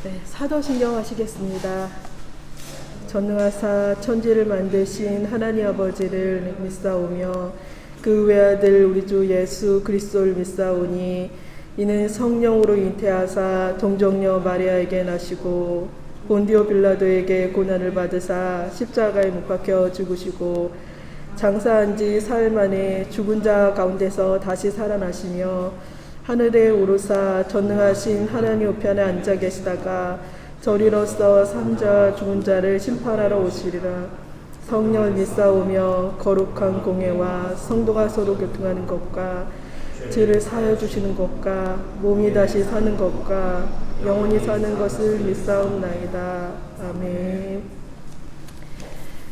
네, 사도신경 하시겠습니다. 전능하사 천지를 만드신 하나님 아버지를 믿사오며 그 외아들 우리 주 예수 그리스도를 믿사오니 이는 성령으로 잉태하사 동정녀 마리아에게 나시고 본디오 빌라도에게 고난을 받으사 십자가에 못 박혀 죽으시고 장사한 지 사흘 만에 죽은 자 가운데서 다시 살아나시며 하늘에 오르사 전능하신 하나님 우편에 앉아 계시다가 저리로서 삼자 죽은 자를 심판하러 오시리라. 성령을 믿사오며 거룩한 공회와 성도가 서로 교통하는 것과 죄를 사하여 주시는 것과 몸이 다시 사는 것과 영원히 사는 것을 믿사옵나이다. 아멘.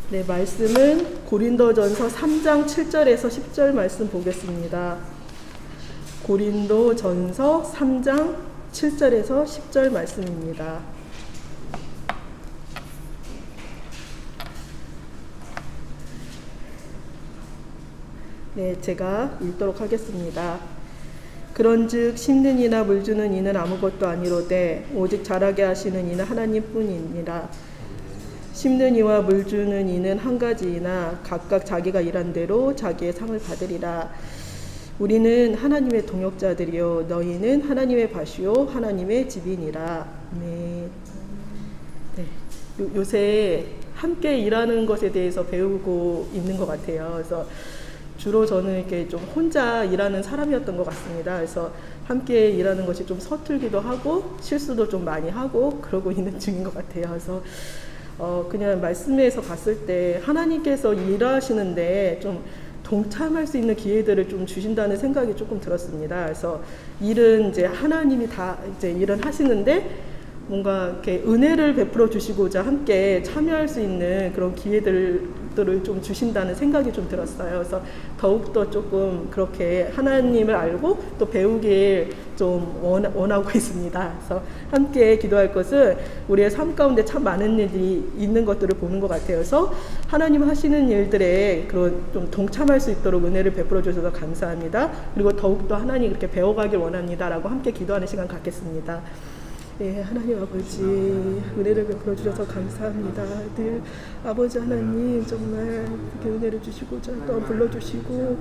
네, 말씀은 고린도전서 3장 7절에서 10절 말씀 보겠습니다. 고린도전서 3장 7절에서 10절 말씀입니다. 네, 제가 읽도록 하겠습니다. 그런즉 심는 이나 물주는 이는 아무것도 아니로되 오직 자라게 하시는 이는 하나님뿐이니라. 심는 이와 물주는 이는 한 가지이나 각각 자기가 일한 대로 자기의 상을 받으리라. 우리는 하나님의 동역자들이요 너희는 하나님의 밭이요 하나님의 집이니라. 네. 요새 함께 일하는 것에 대해서 배우고 있는 것 같아요. 그래서 주로 저는 이렇게 좀 혼자 일하는 사람이었던 것 같습니다. 그래서 함께 일하는 것이 좀 서툴기도 하고 실수도 좀 많이 하고 그러고 있는 중인 것 같아요. 그래서 그냥 말씀에서 봤을 때 하나님께서 일하시는데 좀 동참할 수 있는 기회들을 좀 주신다는 생각이 조금 들었습니다. 그래서 일은 이제 하나님이 다 이제 일은 하시는데 뭔가 이렇게 은혜를 베풀어 주시고자 함께 참여할 수 있는 그런 기회들을 좀 주신다는 생각이 좀 들었어요. 그래서 더욱더 조금 그렇게 하나님을 알고 또 배우길 좀 원하고 있습니다. 그래서 함께 기도할 것은 우리의 삶 가운데 참 많은 일이 있는 것들을 보는 것 같아요. 그래서 하나님 하시는 일들에 그런 좀 동참할 수 있도록 은혜를 베풀어 주셔서 감사합니다. 그리고 더욱더 하나님 그렇게 배워가길 원합니다라고 함께 기도하는 시간 갖겠습니다. 네, 하나님 아버지 은혜를 베풀어 주셔서 감사합니다. 늘 아버지 하나님 정말 그렇게 은혜를 주시고 또 불러주시고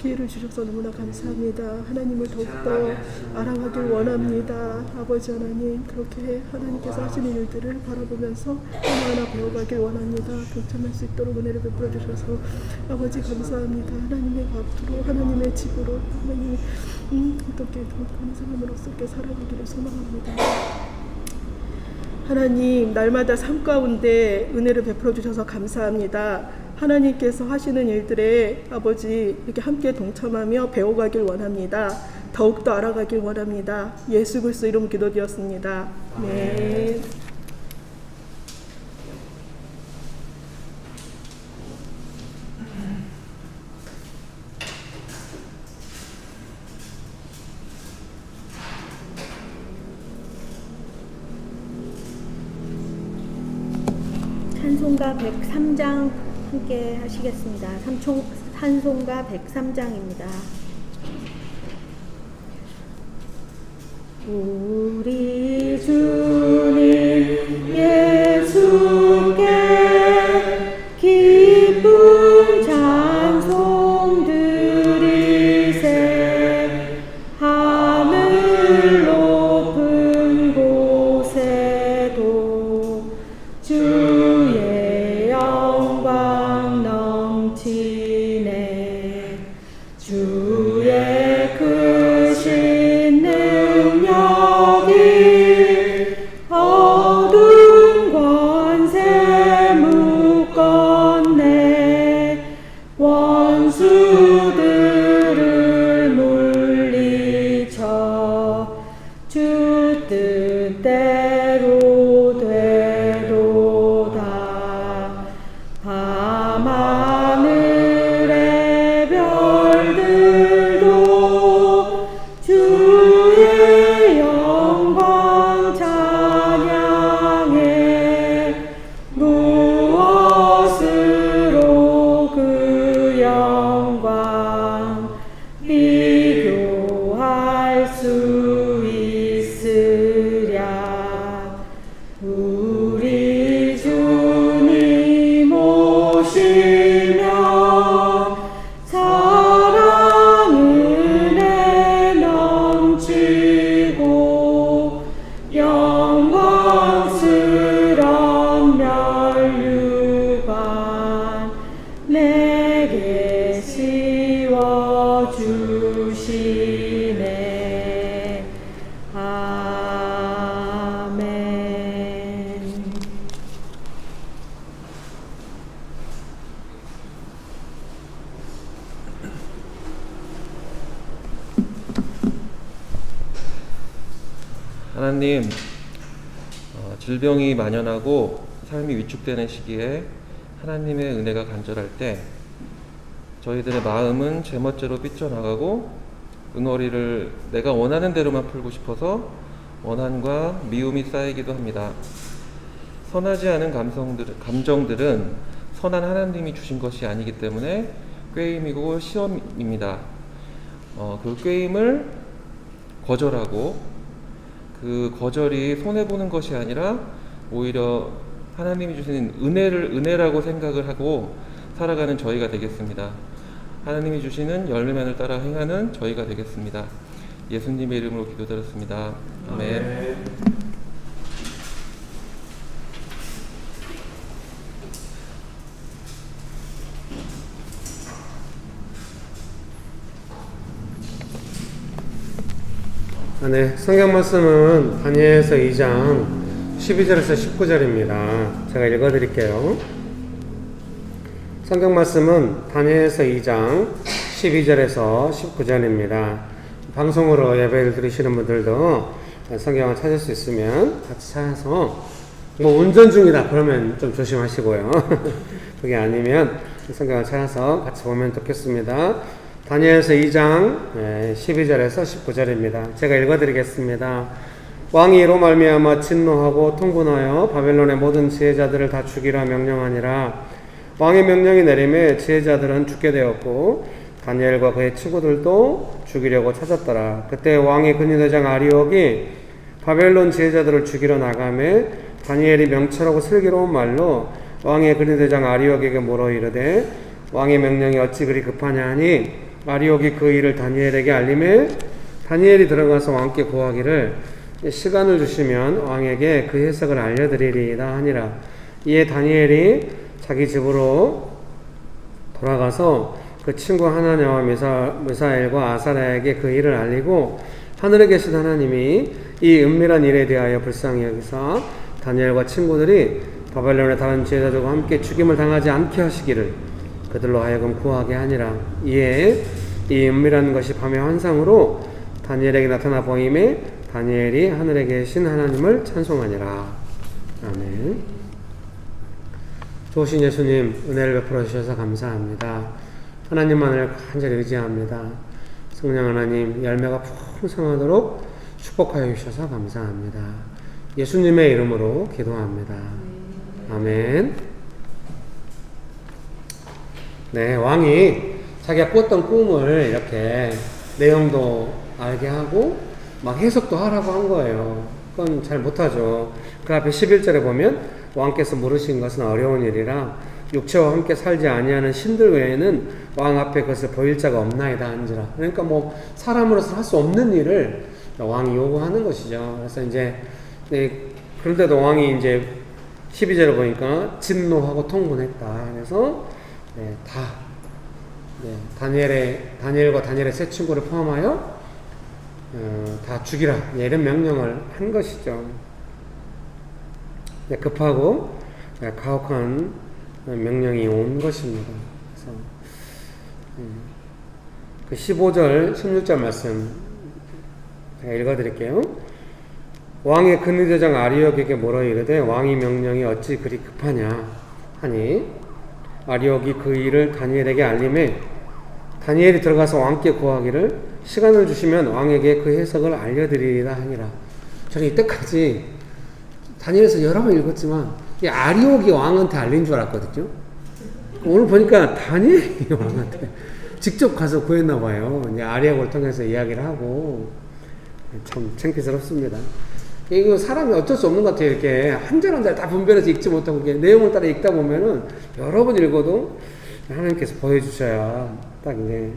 기회를 주셔서 너무나 감사합니다. 하나님을 더욱더 알아가길 원합니다. 아버지 하나님 그렇게 하나님께서 하시는 일들을 바라보면서 하나하나 배워가길 원합니다. 동참할 수 있도록 은혜를 베풀어 주셔서 아버지 감사합니다. 하나님의 밭으로 하나님의 집으로 하나님 어떻게 더 좋은 사람으로서 이렇게 살아가기를 소망합니다. 하나님 날마다 삶 가운데 은혜를 베풀어 주셔서 감사합니다. 하나님께서 하시는 일들에 아버지 이렇게 함께 동참하며 배워가길 원합니다. 더욱더 알아가길 원합니다. 예수 그리스도 이름 기도드렸습니다. 네. 찬송가 103장 함께 하시겠습니다. 찬송가 103장입니다. 우리 주님 예수께 기쁜 찬송 드리세. 하늘 높은 곳에도 주의 영광 넘치네. 주의 크신 능력이 어두운 권세 묶었네. 원수들을 물리쳐 주 뜻대로 되도다. 밤하늘의 별들도 주의 영광 찬양해. 무엇으로 그 영광 비교할 수 있으랴. 주시네. 아멘. 하나님, 질병이 만연하고 삶이 위축되는 시기에 하나님의 은혜가 간절할 때 저희들의 마음은 제멋대로 삐쳐나가고 응어리를 내가 원하는 대로만 풀고 싶어서 원한과 미움이 쌓이기도 합니다. 선하지 않은 감정들은 선한 하나님이 주신 것이 아니기 때문에 꾀임이고 시험입니다. 그 꾀임을 거절하고 그 거절이 손해보는 것이 아니라 오히려 하나님이 주신 은혜라고 생각을 하고 살아가는 저희가 되겠습니다. 하나님이 주시는 열매만을 따라 행하는 저희가 되겠습니다. 예수님의 이름으로 기도드렸습니다. 아멘. 네, 성경 말씀은 다니엘서 2장 12절에서 19절입니다. 제가 읽어드릴게요. 성경 말씀은 다니엘서 2장 12절에서 19절입니다. 방송으로 예배를 들으시는 분들도 성경을 찾을 수 있으면 같이 찾아서, 운전 중이다 그러면 좀 조심하시고요. 그게 아니면 성경을 찾아서 같이 보면 좋겠습니다. 다니엘서 2장 12절에서 19절입니다. 제가 읽어드리겠습니다. 왕이 이로 말미암아 진노하고 통분하여 바벨론의 모든 지혜자들을 다 죽이라 명령하니라. 왕의 명령이 내림에 지혜자들은 죽게 되었고 다니엘과 그의 친구들도 죽이려고 찾았더라. 그때 왕의 근위대장 아리옥이 바벨론 지혜자들을 죽이러 나가매 다니엘이 명철하고 슬기로운 말로 왕의 근위대장 아리옥에게 물어 이르되 왕의 명령이 어찌 그리 급하냐 하니 아리옥이 그 일을 다니엘에게 알림해 다니엘이 들어가서 왕께 고하기를 시간을 주시면 왕에게 그 해석을 알려드리리이다 하니라. 이에 다니엘이 자기 집으로 돌아가서 그 친구 하나냐와 미사엘과 아사랴에게 그 일을 알리고 하늘에 계신 하나님이 이 은밀한 일에 대하여 불쌍히 여기사 다니엘과 친구들이 바벨론의 다른 지혜자들과 함께 죽임을 당하지 않게 하시기를 그들로 하여금 구하게 하니라. 이에 이 은밀한 것이 밤의 환상으로 다니엘에게 나타나 보임에 다니엘이 하늘에 계신 하나님을 찬송하니라. 아멘. 좋으신 예수님, 은혜를 베풀어 주셔서 감사합니다. 하나님만을 간절히 의지합니다. 성령 하나님, 열매가 풍성하도록 축복하여 주셔서 감사합니다. 예수님의 이름으로 기도합니다. 아멘. 네, 왕이 자기가 꿨던 꿈을 이렇게 내용도 알게 하고 막 해석도 하라고 한 거예요. 그건 잘 못하죠. 그 앞에 11절에 보면 왕께서 물으신 것은 어려운 일이라 육체와 함께 살지 아니하는 신들 외에는 왕 앞에 그것을 보일 자가 없나이다 한지라. 그러니까 사람으로서 할 수 없는 일을 왕이 요구하는 것이죠. 그래서 이제 그런데도 왕이 이제 12절에 보니까 진노하고 통분했다. 그래서 다니엘과 다니엘의 세 친구를 포함하여 다 죽이라 이런 명령을 한 것이죠. 급하고 가혹한 명령이 온 것입니다. 그래서 그 15절, 16절 말씀 제가 읽어드릴게요. 왕의 근위대장 아리옥에게 물어 이르되 왕의 명령이 어찌 그리 급하냐 하니 아리옥이 그 일을 다니엘에게 알림해 다니엘이 들어가서 왕께 구하기를 시간을 주시면 왕에게 그 해석을 알려드리리라 하니라. 저는 이때까지 다니엘에서 여러 번 읽었지만 이 아리옥이 왕한테 알린 줄 알았거든요. 오늘 보니까 다니엘이 왕한테 직접 가서 구했나 봐요. 이제 아리옥을 통해서 이야기를 하고 참 창피스럽습니다. 이거 사람이 어쩔 수 없는 것 같아요. 이렇게 한 절 한 절 다 분별해서 읽지 못하고 내용을 따라 읽다 보면은 여러 번 읽어도 하나님께서 보여주셔야 딱 이제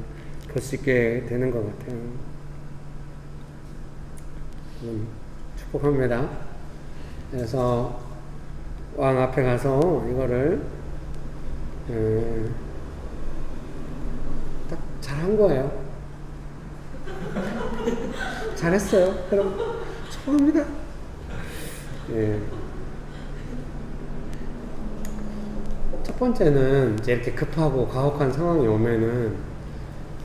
볼 수 있게 되는 것 같아요. 축복합니다. 그래서 왕 앞에 가서 이거를 딱 잘한 거예요. 잘했어요. 그럼 축하합니다. 예. 첫 번째는 이제 이렇게 급하고 가혹한 상황이 오면은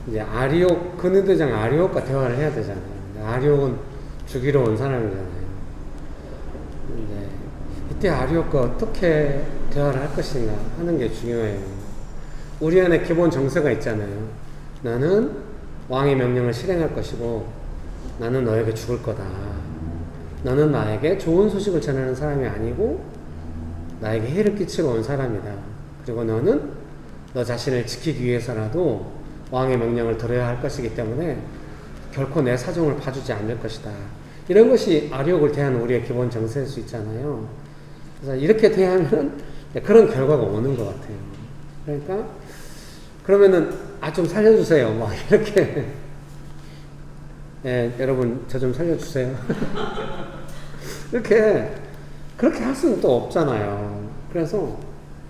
이제 아리옥, 근위대장 아리옥과 대화를 해야 되잖아요. 아리옥은 죽이러 온 사람이잖아요. 이제 이때 아리옥과 어떻게 대화를 할 것인가 하는 게 중요해요. 우리 안에 기본 정서가 있잖아요. 나는 왕의 명령을 실행할 것이고 나는 너에게 죽을 거다. 너는 나에게 좋은 소식을 전하는 사람이 아니고 나에게 해를 끼치러 온 사람이다. 그리고 너는 너 자신을 지키기 위해서라도 왕의 명령을 들어야 할 것이기 때문에 결코 내 사정을 봐주지 않을 것이다. 이런 것이 아리옥을 대하는 우리의 기본 정서일 수 있잖아요. 그래서 이렇게 대하면 그런 결과가 오는 것 같아요. 그러니까 그러면은 좀 살려주세요. 막 이렇게 여러분 저 좀 살려주세요. 그렇게 할 수는 또 없잖아요. 그래서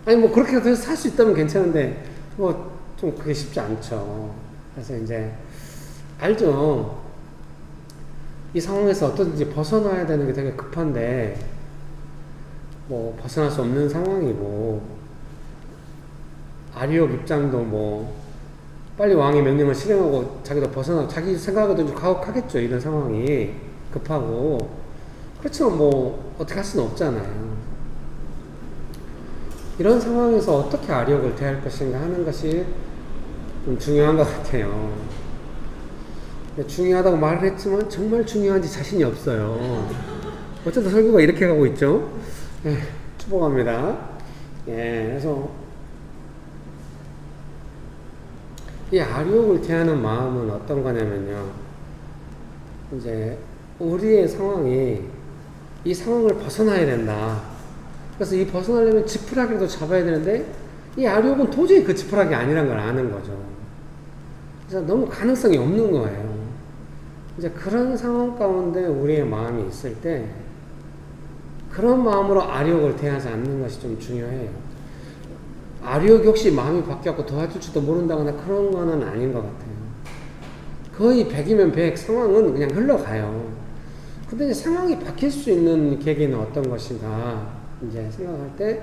아니 뭐 그렇게 해서 살 수 있다면 괜찮은데 뭐 좀 그게 쉽지 않죠. 그래서 이제 알죠. 이 상황에서 어떻게든지 벗어나야 되는 게 되게 급한데 뭐 벗어날 수 없는 상황이고 아리옥 입장도 뭐 빨리 왕의 명령을 실행하고 자기도 벗어나고 자기 생각에도 좀 가혹하겠죠. 이런 상황이 급하고 그렇지만 뭐 어떻게 할 수는 없잖아요. 이런 상황에서 어떻게 아리옥을 대할 것인가 하는 것이 좀 중요한 것 같아요. 중요하다고 말을 했지만 정말 중요한지 자신이 없어요. 어쩌다 설교가 이렇게 가고 있죠. 축복합니다. 그래서 이 아리옥을 대하는 마음은 어떤 거냐면요. 이제 우리의 상황이 이 상황을 벗어나야 된다. 그래서 이 벗어나려면 지푸라기라도 잡아야 되는데 이 아리옥은 도저히 그 지푸라기 아니란 걸 아는 거죠. 그래서 너무 가능성이 없는 거예요. 이제 그런 상황 가운데 우리의 마음이 있을 때 그런 마음으로 아리옥을 대하지 않는 것이 좀 중요해요. 아리옥이 혹시 마음이 바뀌었고 도와줄지도 모른다거나 그런 거는 아닌 것 같아요. 거의 100이면 100 상황은 그냥 흘러가요. 근데 이제 상황이 바뀔 수 있는 계기는 어떤 것인가 이제 생각할 때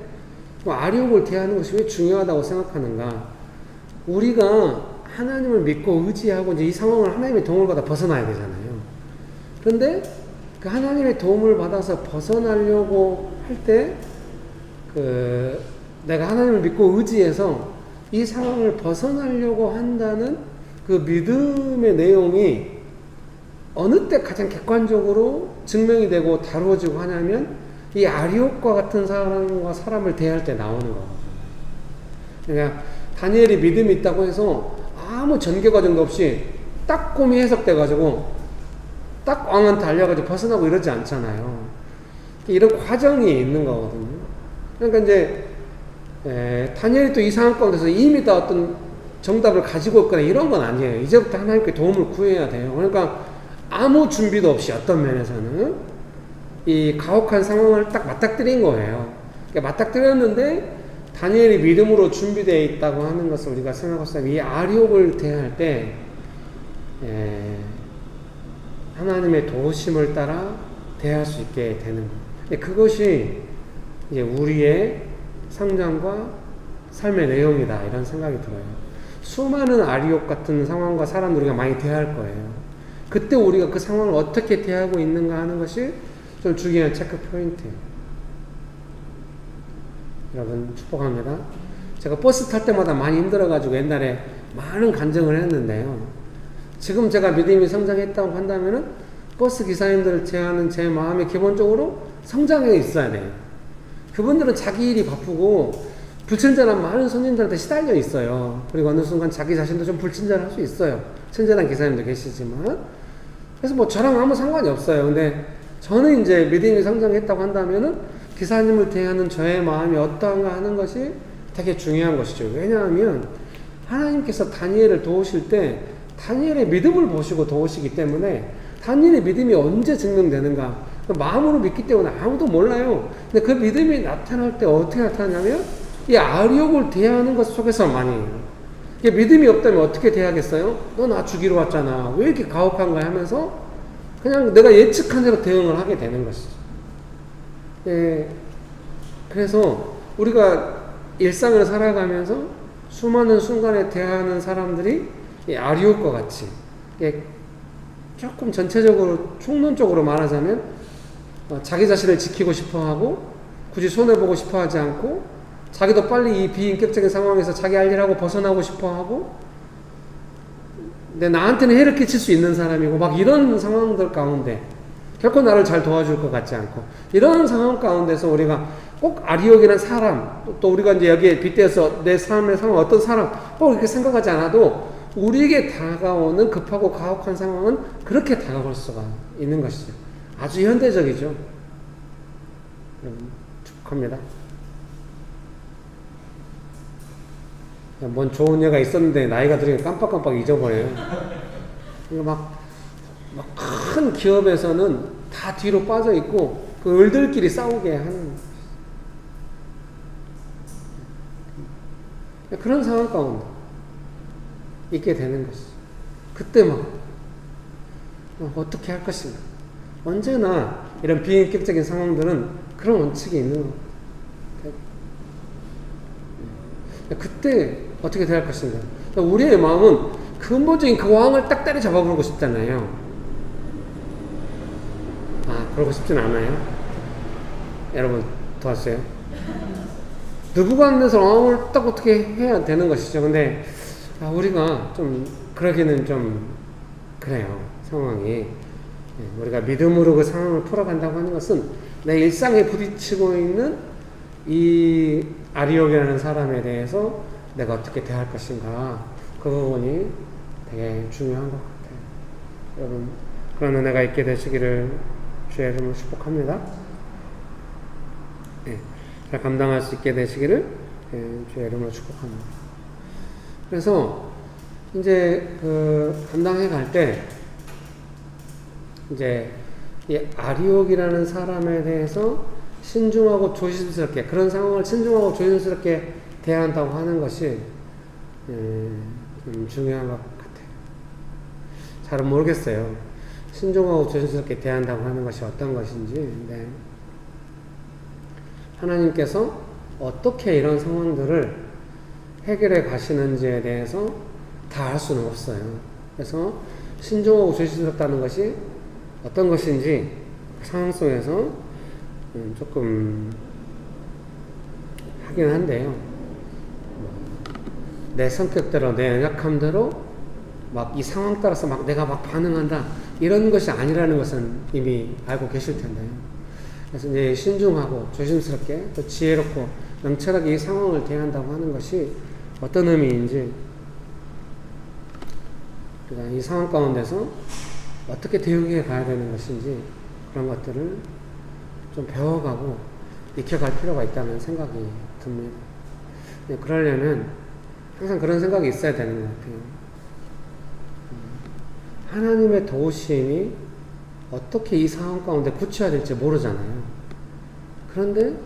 뭐 아리옥을 대하는 것이 왜 중요하다고 생각하는가. 우리가 하나님을 믿고 의지하고 이제 이 상황을 하나님의 도움을 받아 벗어나야 되잖아요. 그런데 그 하나님의 도움을 받아서 벗어나려고 할 때 내가 하나님을 믿고 의지해서 이 상황을 벗어나려고 한다는 그 믿음의 내용이 어느 때 가장 객관적으로 증명이 되고 다루어지고 하냐면 이 아리옥과 같은 사람을 대할 때 나오는 거거든요. 그러니까 다니엘이 믿음이 있다고 해서 아무 전개 과정도 없이 딱 꼼히 해석돼가지고 딱 왕한테 알려가지고 벗어나고 이러지 않잖아요. 이런 과정이 있는 거거든요. 그러니까 이제 다니엘이 또 이 상황 가운데서 이미 다 어떤 정답을 가지고 있거나 이런 건 아니에요. 이제부터 하나님께 도움을 구해야 돼요. 그러니까 아무 준비도 없이 어떤 면에서는 이 가혹한 상황을 딱 맞닥뜨린 거예요. 그러니까 맞닥뜨렸는데 다니엘이 믿음으로 준비되어 있다고 하는 것을 우리가 생각할 때 이 아리옥을 대할 때 하나님의 도우심을 따라 대할 수 있게 되는 거예요. 그것이 이제 우리의 성장과 삶의 내용이다 이런 생각이 들어요. 수많은 아리옥 같은 상황과 사람들 우리가 많이 대할 거예요. 그때 우리가 그 상황을 어떻게 대하고 있는가 하는 것이 좀 중요한 체크 포인트예요. 여러분 축복합니다. 제가 버스 탈 때마다 많이 힘들어가지고 옛날에 많은 간증을 했는데요. 지금 제가 믿음이 성장했다고 한다면은 버스 기사님들을 대하는 제 마음이 기본적으로 성장해 있어야 돼요. 그분들은 자기 일이 바쁘고 불친절한 많은 손님들한테 시달려 있어요. 그리고 어느 순간 자기 자신도 좀 불친절할 수 있어요. 친절한 기사님도 계시지만. 그래서 뭐 저랑 아무 상관이 없어요. 근데 저는 이제 믿음이 성장했다고 한다면은 기사님을 대하는 저의 마음이 어떠한가 하는 것이 되게 중요한 것이죠. 왜냐하면 하나님께서 다니엘을 도우실 때 다니엘의 믿음을 보시고 도우시기 때문에 다니엘의 믿음이 언제 증명되는가 마음으로 믿기 때문에 아무도 몰라요. 근데 그 믿음이 나타날 때 어떻게 나타나냐면 이 아리옥을 대하는 것 속에서만이에요. 믿음이 없다면 어떻게 대하겠어요? 너 나 죽이러 왔잖아. 왜 이렇게 가혹한 거야 하면서 그냥 내가 예측한 대로 대응을 하게 되는 것이죠. 예, 그래서 우리가 일상을 살아가면서 수많은 순간에 대하는 사람들이 이 아리옥과 같이 조금 전체적으로 총론적으로 말하자면 자기 자신을 지키고 싶어하고 굳이 손해보고 싶어하지 않고 자기도 빨리 이 비인격적인 상황에서 자기 할 일하고 벗어나고 싶어하고 근데 나한테는 해를 끼칠 수 있는 사람이고 막 이런 상황들 가운데 결코 나를 잘 도와줄 것 같지 않고 이런 상황 가운데서 우리가 꼭 아리옥이라는 사람 또 우리가 이제 여기에 빗대어서 내 삶의 상황 어떤 사람 꼭 이렇게 생각하지 않아도 우리에게 다가오는 급하고 가혹한 상황은 그렇게 다가올 수가 있는 것이죠. 아주 현대적이죠. 여러분 축하합니다. 뭔 좋은 예가 있었는데 나이가 들으니까 깜빡깜빡 잊어버려요. 막 큰 기업에서는 다 뒤로 빠져 있고 그 을들끼리 싸우게 하는 그런 상황 가운데 있게 되는 것이죠. 그때 막 어떻게 할 것인가. 언제나 이런 비인격적인 상황들은 그런 원칙이 있는 것 같아요. 그때 어떻게 대할 것인가. 우리의 마음은 근본적인 그 왕을 딱 때려 잡아보고 싶잖아요. 그러고 싶진 않아요. 여러분 도와주세요. 누구관에서 왕을 딱 어떻게 해야 되는 것이죠. 근데 우리가 좀 그러기는 좀 그래요. 상황이 우리가 믿음으로 그 상황을 풀어간다고 하는 것은 내 일상에 부딪히고 있는 이 아리옥이라는 사람에 대해서 내가 어떻게 대할 것인가 그 부분이 되게 중요한 것 같아요. 여러분 그런 은혜가 있게 되시기를 주의 이름으로 축복합니다. 잘 감당할 수 있게 되시기를 주의 이름으로 축복합니다. 그래서 이제 그 감당해 갈 때 이제 이 아리옥이라는 사람에 대해서 신중하고 조심스럽게 그런 상황을 신중하고 조심스럽게 대한다고 하는 것이 좀 중요한 것 같아요. 잘은 모르겠어요. 신중하고 조심스럽게 대한다고 하는 것이 어떤 것인지. 근데 하나님께서 어떻게 이런 상황들을 해결해 가시는지에 대해서 다 알 수는 없어요. 그래서 신중하고 조심스럽다는 것이 어떤 것인지 그 상황 속에서 조금 하긴 한데요. 내 성격대로 내 연약함대로 막 이 상황 따라서 막 내가 막 반응한다 이런 것이 아니라는 것은 이미 알고 계실 텐데요. 그래서 이제 신중하고 조심스럽게 또 지혜롭고 명철하게 이 상황을 대한다고 하는 것이 어떤 의미인지 그러니까 이 상황 가운데서 어떻게 대응해 가야 되는 것인지 그런 것들을 좀 배워가고 익혀갈 필요가 있다는 생각이 듭니다. 그러려면 항상 그런 생각이 있어야 되는 것 같아요. 하나님의 도우심이 어떻게 이 상황 가운데 구체화될지 모르잖아요. 그런데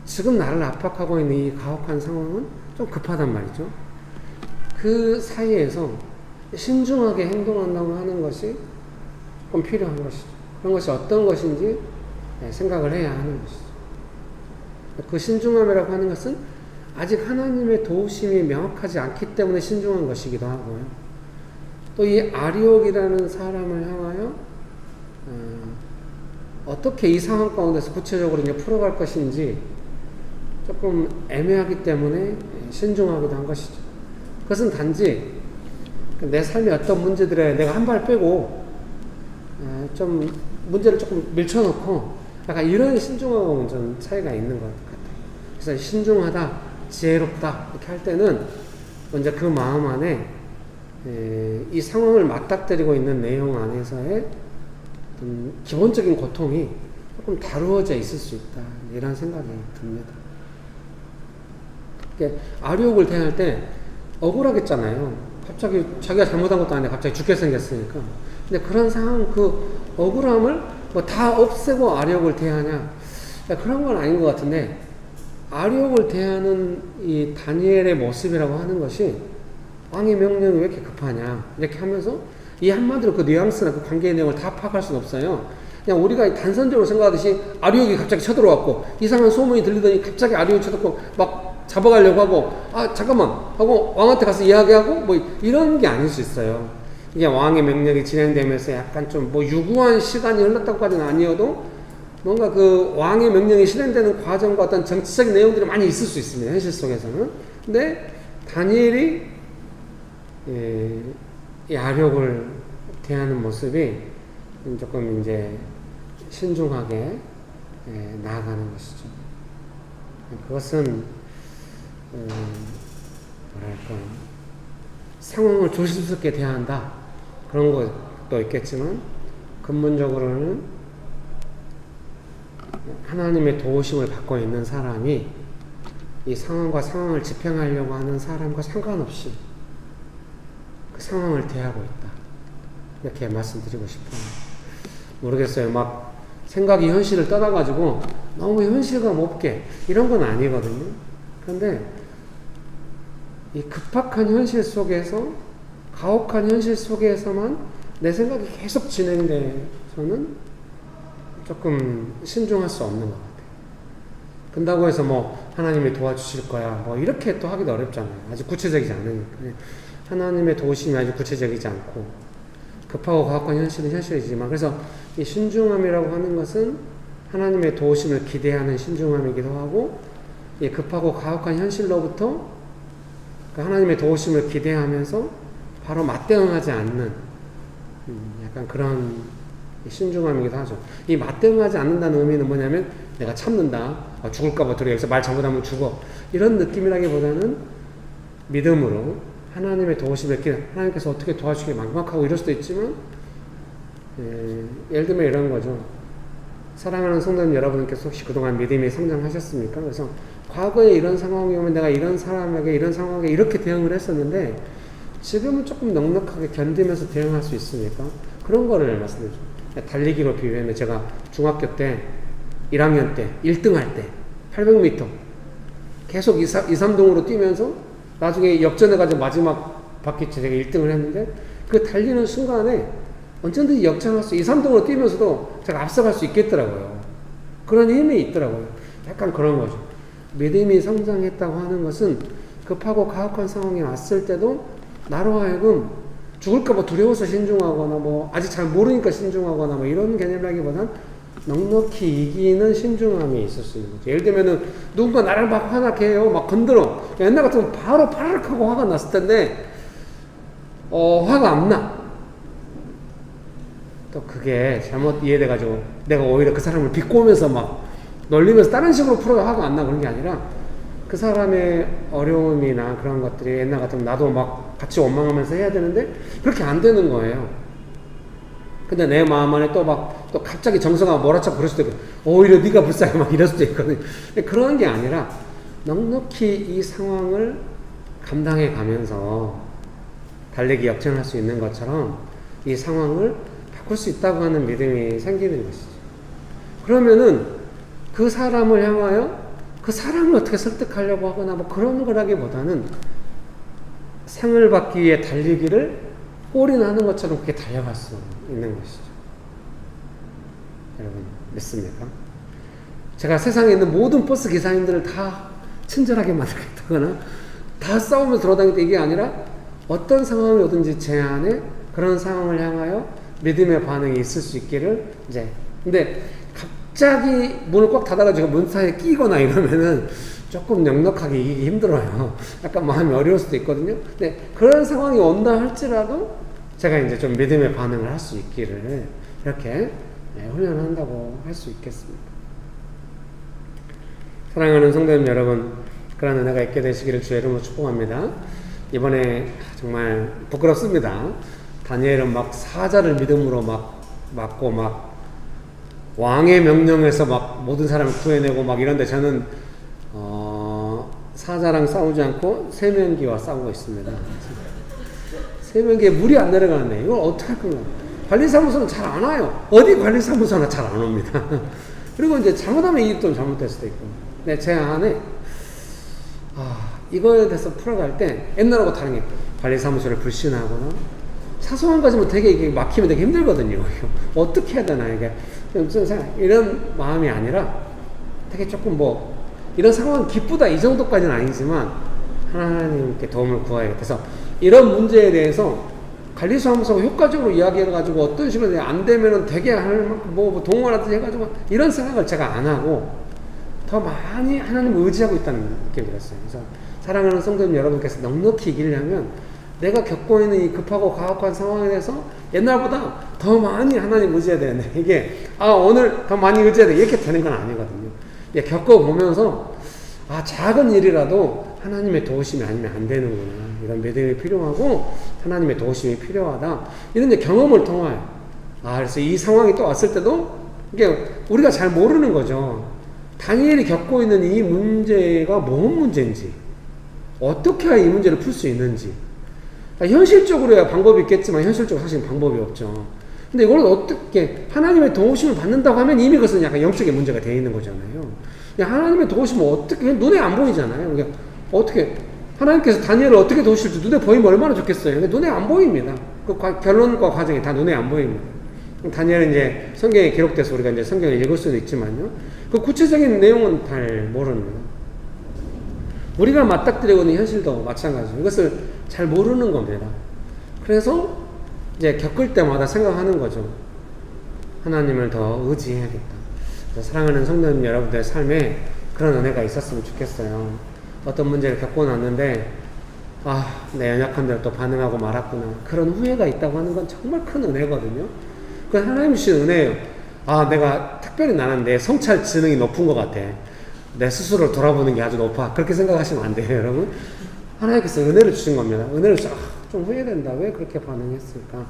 지금 나를 압박하고 있는 이 가혹한 상황은 좀 급하단 말이죠. 그 사이에서 신중하게 행동한다고 하는 것이 조금 필요한 것이죠. 그런 것이 어떤 것인지 생각을 해야 하는 것이죠. 그 신중함이라고 하는 것은 아직 하나님의 도우심이 명확하지 않기 때문에 신중한 것이기도 하고요. 또 이 아리옥이라는 사람을 향하여 어떻게 이 상황 가운데서 구체적으로 이제 풀어갈 것인지 조금 애매하기 때문에 신중하기도 한 것이죠. 그것은 단지 내 삶의 어떤 문제들에 내가 한 발 빼고 좀 문제를 조금 밀쳐놓고 약간 이런 신중하고는 좀 차이가 있는 것 같아요. 그래서 신중하다, 지혜롭다 이렇게 할 때는 먼저 그 마음 안에 이 상황을 맞닥뜨리고 있는 내용 안에서의 기본적인 고통이 조금 다루어져 있을 수 있다 이런 생각이 듭니다. 아리옥을 대할 때 억울하겠잖아요. 갑자기 자기가 잘못한 것도 아닌데 갑자기 죽게 생겼으니까. 근데 그런 상황 그 억울함을 뭐 다 없애고 아리옥을 대하냐 그런 건 아닌 것 같은데 아리옥을 대하는 이 다니엘의 모습이라고 하는 것이 왕의 명령이 왜 이렇게 급하냐 이렇게 하면서 이 한마디로 그 뉘앙스나 그 관계의 내용을 다 파악할 수는 없어요. 그냥 우리가 단선적으로 생각하듯이 아리옥이 갑자기 쳐들어왔고 이상한 소문이 들리더니 갑자기 아리옥이 쳐들고 막 잡아가려고 하고 아 잠깐만 하고 왕한테 가서 이야기하고 뭐 이런 게 아닐 수 있어요. 이게 왕의 명령이 진행되면서 약간 좀 뭐 유구한 시간이 흘렀다고까지는 아니어도 뭔가 그 왕의 명령이 실행되는 과정과 어떤 정치적인 내용들이 많이 있을 수 있습니다. 현실 속에서는. 근데 다니엘이 이 아력을 대하는 모습이 조금 이제 신중하게 나아가는 것이죠. 그것은 뭐랄까 상황을 조심스럽게 대한다 그런 것도 있겠지만 근본적으로는 하나님의 도우심을 받고 있는 사람이 이 상황과 상황을 집행하려고 하는 사람과 상관없이 그 상황을 대하고 있다 이렇게 말씀드리고 싶어요. 모르겠어요. 막 생각이 현실을 떠나가지고 너무 현실감 없게 이런 건 아니거든요. 그런데 이 급박한 현실 속에서 가혹한 현실 속에서만 내 생각이 계속 진행돼서는 조금 신중할 수 없는 것 같아요. 그런다고 해서 뭐 하나님이 도와주실 거야 뭐 이렇게 또 하기도 어렵잖아요. 아직 구체적이지 않으니까. 하나님의 도우심이 아직 구체적이지 않고 급하고 가혹한 현실은 현실이지만 그래서 이 신중함이라고 하는 것은 하나님의 도우심을 기대하는 신중함이기도 하고 이 급하고 가혹한 현실로부터 그 하나님의 도우심을 기대하면서 바로 맞대응하지 않는 약간 그런 신중함이기도 하죠. 이 맞대응하지 않는다는 의미는 뭐냐면 내가 참는다. 죽을까봐 둘이 여기서 말 잘못하면 죽어. 이런 느낌이라기보다는 믿음으로 하나님의 도우심을 기대 하나님께서 어떻게 도와주길 막막하고 이럴 수도 있지만 예를 들면 이런 거죠. 사랑하는 성도님 여러분께서 혹시 그동안 믿음이 성장하셨습니까? 그래서 과거에 이런 상황이 오면 내가 이런 사람에게 이런 상황에 이렇게 대응을 했었는데 지금은 조금 넉넉하게 견디면서 대응할 수 있습니까? 그런 거를 말씀드리죠. 달리기로 비유하면 제가 중학교 때 1학년 때 1등 할 때 800m 계속 2, 3등으로 뛰면서 나중에 역전해가지고 마지막 바퀴째 제가 1등을 했는데 그 달리는 순간에 언제든지 역전할 수 2, 3등으로 뛰면서도 제가 앞서갈 수 있겠더라고요. 그런 힘이 있더라고요. 약간 그런 거죠. 믿음이 성장했다고 하는 것은 급하고 가혹한 상황이 왔을 때도 나로 하여금 죽을까봐 두려워서 신중하거나 뭐 아직 잘 모르니까 신중하거나 뭐 이런 개념이라기보단 넉넉히 이기는 신중함이 있을 수 있는 거죠. 예를 들면은 누군가 나를 막 화나게 해요. 막 건드려. 옛날 같으면 바로 파르륵 하고 화가 났을 텐데 화가 안 나. 또 그게 잘못 이해돼가지고 내가 오히려 그 사람을 비꼬면서 막 놀리면서 다른 식으로 풀어야 화가 안 나고 그런 게 아니라 그 사람의 어려움이나 그런 것들이 옛날 같으면 나도 막 같이 원망하면서 해야 되는데 그렇게 안 되는 거예요. 근데 내 마음 안에 또 갑자기 정서가 몰아쳐 그럴 수도 있고 오히려 네가 불쌍해 막 이럴 수도 있거든요. 그런 게 아니라 넉넉히 이 상황을 감당해 가면서 달리기 역전할 수 있는 것처럼 이 상황을 바꿀 수 있다고 하는 믿음이 생기는 것이죠. 그러면은 그 사람을 향하여 그 사람을 어떻게 설득하려고 하거나 뭐 그런 거라기보다는 상을 받기 위해 달리기를 올인하는 것처럼 그렇게 달려갈 수 있는 것이죠. 여러분 믿습니까? 제가 세상에 있는 모든 버스 기사님들을 다 친절하게 만들겠다거나 다 싸우면서 돌아다니겠다 이게 아니라 어떤 상황이 오든지 제 안에 그런 상황을 향하여 믿음의 반응이 있을 수 있기를 이제 근데 갑자기 문을 꽉 닫아가지고 문 사이에 끼거나 이러면은 조금 넉넉하게 이기기 힘들어요. 약간 마음이 어려울 수도 있거든요. 근데 그런 상황이 온다 할지라도 제가 이제 좀 믿음의 반응을 할 수 있기를 이렇게 훈련한다고 할 수 있겠습니다. 사랑하는 성도님 여러분, 그런 은혜가 있게 되시기를 주의 이름으로 축복합니다. 이번에 정말 부끄럽습니다. 다니엘은 막 사자를 믿음으로 막 맞고 막 왕의 명령에서 막 모든 사람을 구해내고 막 이런데 저는 사자랑 싸우지 않고 세면기와 싸우고 있습니다. 세면기에 물이 안 내려가는데 이걸 어떻게 할 건가? 관리사무소는 잘 안 와요. 어디 관리사무소나 잘 안 옵니다. 그리고 이제 잘못하면 이게 또 잘못될 수도 있고. 근데 제 안에 이거에 대해서 풀어갈 때 옛날하고 다른 게 관리사무소를 불신하거나 사소한 거지만 되게 이게 막히면 되게 힘들거든요. 어떻게 해야 되나 이게 이런 마음이 아니라 되게 조금 뭐 이런 상황은 기쁘다 이 정도까지는 아니지만 하나님께 도움을 구해야겠다. 그래서 이런 문제에 대해서 관리사무소가 효과적으로 이야기해가지고 어떤 식으로 안 되면은 되게 뭐 동원하듯이 해가지고 이런 생각을 제가 안 하고 더 많이 하나님을 의지하고 있다는 느낌이 들었어요. 그래서 사랑하는 성도님 여러분께서 넉넉히 이기려면 내가 겪고 있는 이 급하고 가혹한 상황에 대해서 옛날보다 더 많이 하나님 의지해야 되는데 이게 오늘 더 많이 의지해야 돼 이렇게 되는 건 아니거든요. 겪어보면서 작은 일이라도 하나님의 도우심이 아니면 안 되는구나 이런 믿음이 필요하고 하나님의 도우심이 필요하다 이런 경험을 통하여 그래서 이 상황이 또 왔을 때도 이게 우리가 잘 모르는 거죠. 다니엘이 겪고 있는 이 문제가 뭔 문제인지 어떻게 해야 이 문제를 풀 수 있는지 현실적으로야 방법이 있겠지만 현실적으로 사실 방법이 없죠. 근데 이걸 어떻게 하나님의 도우심을 받는다고 하면 이미 그것은 약간 영적인 문제가 되어 있는 거잖아요. 하나님의 도우심을 어떻게 눈에 안 보이잖아요. 그러니까 어떻게 하나님께서 다니엘을 어떻게 도우실지 눈에 보이면 얼마나 좋겠어요. 근데 눈에 안 보입니다. 그 결론과 과정이 다 눈에 안 보입니다. 다니엘은 이제 성경에 기록돼서 우리가 이제 성경을 읽을 수도 있지만요. 그 구체적인 내용은 잘 모릅니다. 우리가 맞닥뜨리고 있는 현실도 마찬가지죠. 이것을 잘 모르는 겁니다. 그래서 이제 겪을 때마다 생각하는 거죠. 하나님을 더 의지해야겠다. 사랑하는 성도님 여러분들의 삶에 그런 은혜가 있었으면 좋겠어요. 어떤 문제를 겪고 났는데 내 연약한 대로 또 반응하고 말았구나. 그런 후회가 있다고 하는 건 정말 큰 은혜거든요. 그건 하나님 주신 은혜예요. 내가 특별히 나는 내 성찰 지능이 높은 것 같아. 내 스스로를 돌아보는 게 아주 높아. 그렇게 생각하시면 안 돼요, 여러분. 하나님께서 은혜를 주신 겁니다. 은혜를 주셔서 좀 후회된다. 왜 그렇게 반응했을까?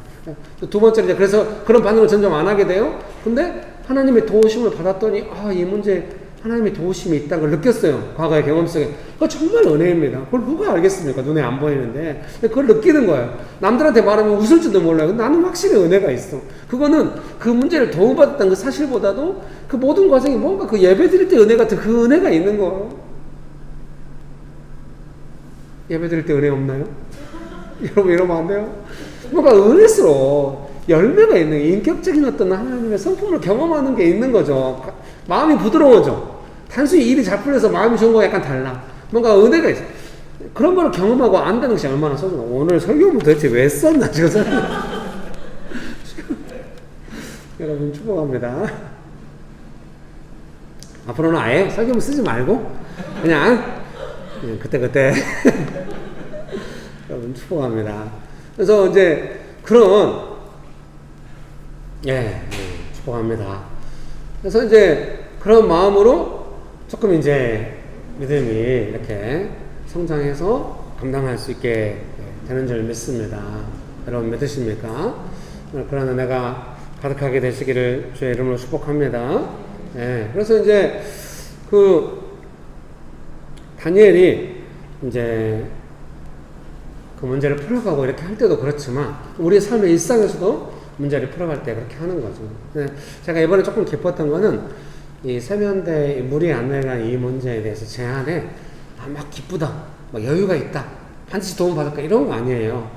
두 번째로 이제 그래서 그런 반응을 점점 안 하게 돼요. 근데 하나님의 도우심을 받았더니 이 문제 하나님의 도우심이 있다는 걸 느꼈어요. 과거의 경험 속에. 그거 정말 은혜입니다. 그걸 누가 알겠습니까? 눈에 안 보이는데. 그걸 느끼는 거예요. 남들한테 말하면 웃을지도 몰라요. 근데 나는 확실히 은혜가 있어. 그거는 그 문제를 도움받았다는 그 사실보다도 그 모든 과정이 뭔가 그 예배 드릴 때 은혜 같은 그 은혜가 있는 거예요. 예배 드릴 때 은혜 없나요? 여러분 이러면 안 돼요? 뭔가 은혜스러워. 열매가 있는 인격적인 어떤 하나님의 성품을 경험하는 게 있는 거죠. 마음이 부드러워져. 단순히 일이 잘 풀려서 마음이 좋은 거 약간 달라. 뭔가 은혜가 있어. 그런 거를 경험하고 안다는 것이 얼마나 소중해. 오늘 설교문 도대체 왜 썼나 지금. 여러분 축복합니다. 앞으로는 아예 설교문 쓰지 말고 그냥 그때 여러분 축복합니다. 그래서 이제 그런 축복합니다. 그래서 이제 그런 마음으로 조금 이제 믿음이 이렇게 성장해서 감당할 수 있게 되는 줄 믿습니다. 여러분 믿으십니까? 그런 은혜가 가득하게 되시기를 주의 이름으로 축복합니다. 그래서 이제 그 다니엘이 이제 그 문제를 풀어가고 이렇게 할 때도 그렇지만 우리의 삶의 일상에서도 문제를 풀어갈 때 그렇게 하는 거죠. 제가 이번에 조금 기뻤던 거는 이 세면대 물이 안 내려가는 이 문제에 대해서 제 안에 막 기쁘다, 막 여유가 있다, 반드시 도움받을까 이런 거 아니에요.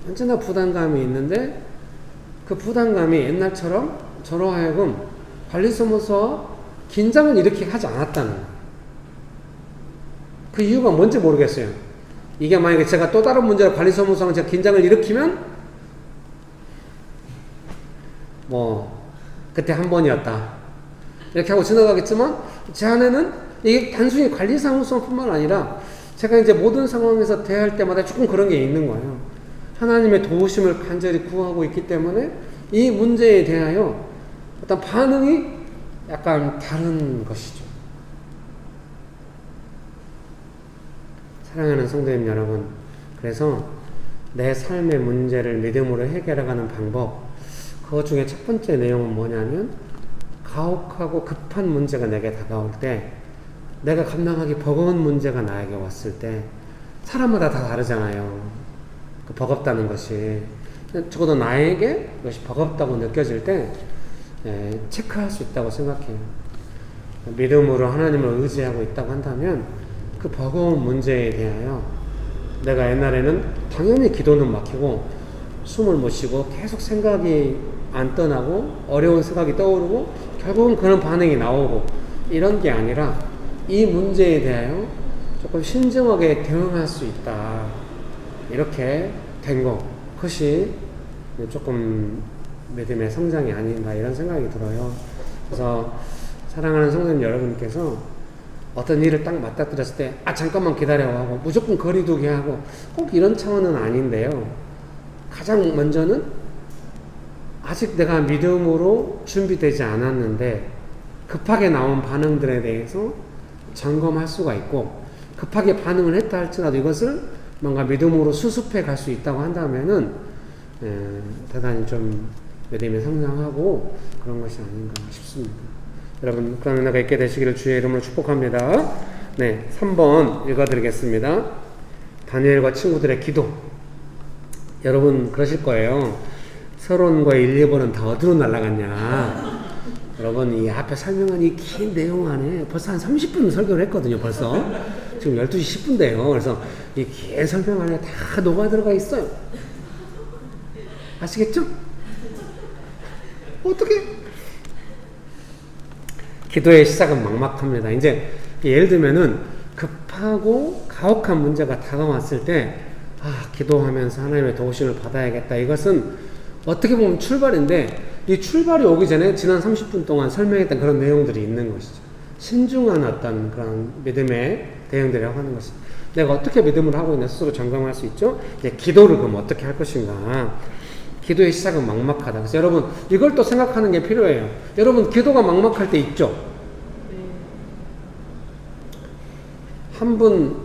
언제나 부담감이 있는데 그 부담감이 옛날처럼 저로 하여금 관리사무소와 긴장을 일으키게 하지 않았다는 거예요. 그 이유가 뭔지 모르겠어요. 이게 만약에 제가 또 다른 문제로 관리사무소랑 제가 긴장을 일으키면 그때 한 번이었다 이렇게 하고 지나가겠지만 제 안에는 이게 단순히 관리사무소뿐만 아니라 제가 이제 모든 상황에서 대할 때마다 조금 그런 게 있는 거예요. 하나님의 도우심을 간절히 구하고 있기 때문에 이 문제에 대하여 어떤 반응이 약간 다른 것이죠. 사랑하는 성도님 여러분, 그래서 내 삶의 문제를 믿음으로 해결해가는 방법, 그 중에 첫 번째 내용은 뭐냐면 가혹하고 급한 문제가 내게 다가올 때, 내가 감당하기 버거운 문제가 나에게 왔을 때, 사람마다 다 다르잖아요. 그 버겁다는 것이. 적어도 나에게 그것이 버겁다고 느껴질 때 체크할 수 있다고 생각해요. 믿음으로 하나님을 의지하고 있다고 한다면 그 버거운 문제에 대하여 내가 옛날에는 당연히 기도는 막히고 숨을 못 쉬고 계속 생각이 안 떠나고 어려운 생각이 떠오르고 결국은 그런 반응이 나오고 이런 게 아니라 이 문제에 대하여 조금 신중하게 대응할 수 있다. 이렇게 된 거. 그것이 조금 믿음의 성장이 아닌가 이런 생각이 들어요. 그래서 사랑하는 성도님 여러분께서 어떤 일을 딱 맞닥뜨렸을 때 잠깐만 기다려 하고 무조건 거리두기 하고 꼭 이런 차원은 아닌데요. 가장 먼저는 아직 내가 믿음으로 준비되지 않았는데 급하게 나온 반응들에 대해서 점검할 수가 있고 급하게 반응을 했다 할지라도 이것을 뭔가 믿음으로 수습해 갈 수 있다고 한다면은 대단히 좀 믿음이 성장하고 그런 것이 아닌가 싶습니다. 여러분 그런 은혜가 있게 되시기를 주의 이름으로 축복합니다. 네, 3번 읽어드리겠습니다. 다니엘과 친구들의 기도. 여러분 그러실 거예요. 서론과 1, 2번은 다 어디로 날아갔냐. 여러분 이 앞에 설명한 이 긴 내용 안에 벌써 한 30분 설교를 했거든요. 벌써 지금 12시 10분대요. 그래서 이 긴 설명 안에 다 녹아 들어가 있어요. 아시겠죠? 어떻게? 기도의 시작은 막막합니다. 이제 예를 들면은 급하고 가혹한 문제가 다가왔을 때 기도하면서 하나님의 도우심을 받아야겠다. 이것은 어떻게 보면 출발인데 이 출발이 오기 전에 지난 30분 동안 설명했던 그런 내용들이 있는 것이죠. 신중한 어떤 그런 믿음의 대응들이라고 하는 것이죠. 내가 어떻게 믿음을 하고 있나 스스로 점검할 수 있죠. 이제 기도를 그럼 어떻게 할 것인가. 기도의 시작은 막막하다. 그래서 여러분 이걸 또 생각하는 게 필요해요. 여러분 기도가 막막할 때 있죠. 한 분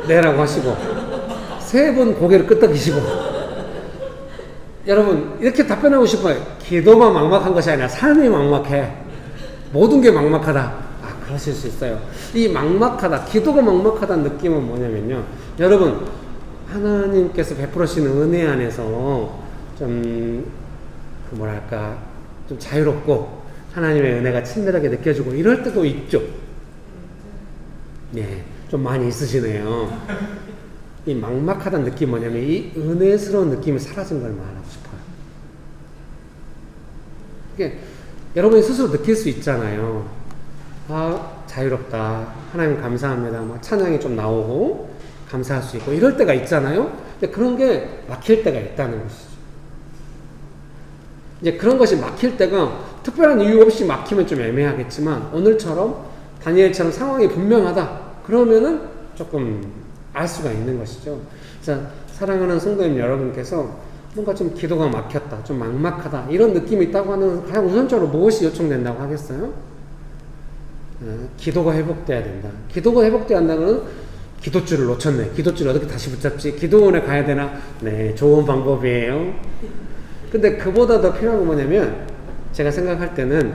내라고 하시고 3분 고개를 끄덕이시고 여러분 이렇게 답변하고 싶어요. 기도만 막막한 것이 아니라 삶이 막막해. 모든 게 막막하다. 그러실 수 있어요. 이 막막하다, 기도가 막막하다는 느낌은 뭐냐면요. 여러분 하나님께서 베풀으시는 은혜 안에서 좀 좀 자유롭고 하나님의 은혜가 친밀하게 느껴지고 이럴 때도 있죠. 네, 좀 많이 있으시네요. 이 막막하다는 느낌이 뭐냐면 이 은혜스러운 느낌이 사라진 걸 말하고 싶어요. 이게 여러분이 스스로 느낄 수 있잖아요. 자유롭다. 하나님 감사합니다. 막 찬양이 좀 나오고 감사할 수 있고 이럴 때가 있잖아요. 근데 그런 게 막힐 때가 있다는 것이죠. 이제 그런 것이 막힐 때가 특별한 이유 없이 막히면 좀 애매하겠지만 오늘처럼 다니엘처럼 상황이 분명하다. 그러면은 조금 알 수가 있는 것이죠. 그래서 사랑하는 성도님 여러분께서 뭔가 좀 기도가 막혔다, 좀 막막하다 이런 느낌이 있다고 하는 가장 우선적으로 무엇이 요청된다고 하겠어요? 기도가 회복돼야 된다. 기도가 회복돼야 한다는 건 기도줄을 놓쳤네. 기도줄을 어떻게 다시 붙잡지? 기도원에 가야 되나? 네, 좋은 방법이에요. 근데 그보다 더 필요한 건 뭐냐면 제가 생각할 때는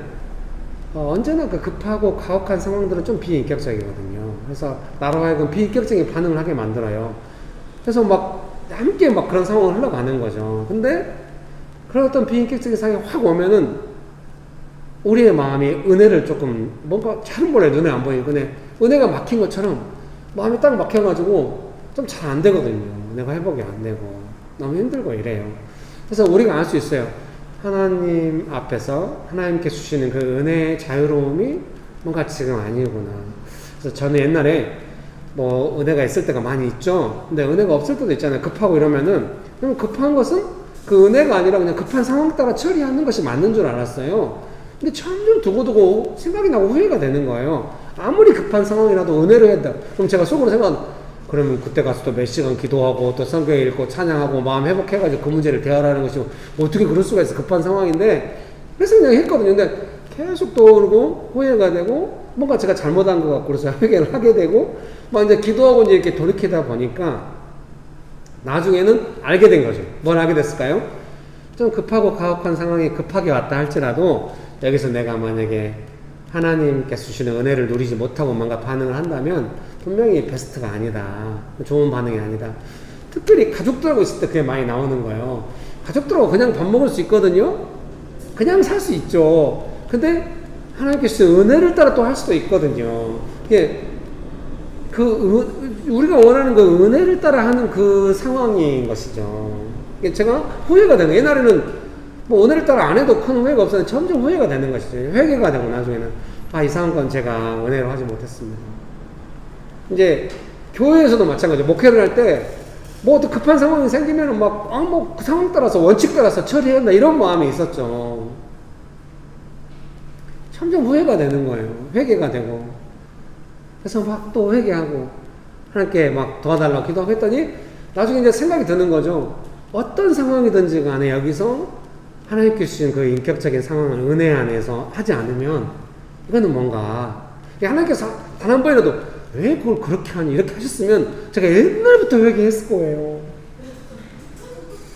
언제나 그 급하고 가혹한 상황들은 좀 비인격적이거든요. 그래서 나로 하여금 비인격적인 반응을 하게 만들어요. 그래서 함께 그런 상황을 흘러가는 거죠. 근데 그런 어떤 비인격적인 상황이 확 오면은 우리의 마음이 은혜를 조금 뭔가 잘은 몰라요. 눈에 안 보이고 은혜가 막힌 것처럼 마음이 딱 막혀가지고 좀 잘 안 되거든요. 내가 회복이 안 되고 너무 힘들고 이래요. 그래서 우리가 알 수 있어요. 하나님 앞에서 하나님께 주시는 그 은혜의 자유로움이 뭔가 지금 아니구나. 그래서 저는 옛날에 은혜가 있을 때가 많이 있죠. 근데 은혜가 없을 때도 있잖아요. 급하고 이러면은 그럼 급한 것은 그 은혜가 아니라 그냥 급한 상황 따라 처리하는 것이 맞는 줄 알았어요. 근데 점점 두고두고 생각이 나고 후회가 되는 거예요. 아무리 급한 상황이라도 은혜로 했다. 그럼 제가 속으로 그러면 그때 가서 또 몇 시간 기도하고 또 성경 읽고 찬양하고 마음 회복해가지고 그 문제를 대하라는 것이 어떻게 그럴 수가 있어. 급한 상황인데 그래서 그냥 했거든요. 근데 계속 떠오르고 후회가 되고 뭔가 제가 잘못한 것 같고 그래서 회개를 하게 되고 이제 기도하고 이제 이렇게 돌이키다 보니까 나중에는 알게 된 거죠. 뭘 알게 됐을까요? 좀 급하고 가혹한 상황이 급하게 왔다 할지라도 여기서 내가 만약에 하나님께 주시는 은혜를 누리지 못하고 뭔가 반응을 한다면 분명히 베스트가 아니다. 좋은 반응이 아니다. 특별히 가족들하고 있을 때 그게 많이 나오는 거예요. 가족들하고 그냥 밥 먹을 수 있거든요. 그냥 살 수 있죠. 근데 하나님께 주신 은혜를 따라 또 할 수도 있거든요. 이게 우리가 원하는 그 은혜를 따라 하는 그 상황인 것이죠. 이게 제가 후회가 되는 거예요. 옛날에는 뭐 오늘을 따라 안 해도 큰 후회가 없었는데 점점 후회가 되는 것이죠. 회개가 되고 나중에는 아, 이상한 건 제가 은혜로 하지 못했습니다. 이제 교회에서도 마찬가지죠. 목회를 할 때 뭐 어떤 급한 상황이 생기면은 뭐 그 상황 따라서 원칙 따라서 처리해야 한다 이런 마음이 있었죠. 점점 후회가 되는 거예요. 회개가 되고. 그래서 막 또 회개하고 하나님께 막 도와달라고 기도하고 했더니 나중에 이제 생각이 드는 거죠. 어떤 상황이든지 간에 여기서 하나님께 주신 그 인격적인 상황을 은혜 안에서 하지 않으면 이거는 뭔가 하나님께서 단 한 번이라도 왜 그걸 그렇게 하니 이렇게 하셨으면 제가 옛날부터 회개했을 거예요.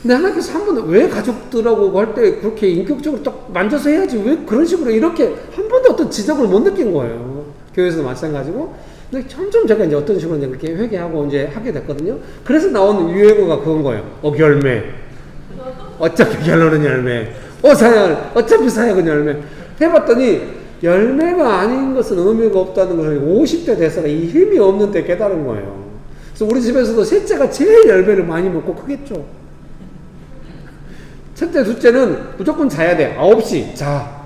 근데 하나님께서 한 번도 왜 가족들하고 할 때 그렇게 인격적으로 딱 만져서 해야지 왜 그런 식으로 이렇게 한 번도 어떤 지적을 못 느낀 거예요. 교회에서도 마찬가지고. 근데 점점 제가 이제 어떤 식으로 이제 그렇게 회개하고 이제 하게 됐거든요. 그래서 나오는 유행어가 그건 거예요. 열매. 어차피 결론은 열매. 사약. 어차피 사약은 열매. 해봤더니 열매가 아닌 것은 의미가 없다는 것을 50대 돼서 이 힘이 없는 때 깨달은 거예요. 그래서 우리 집에서도 셋째가 제일 열매를 많이 먹고 크겠죠. 첫째, 둘째는 무조건 자야 돼. 9시 자.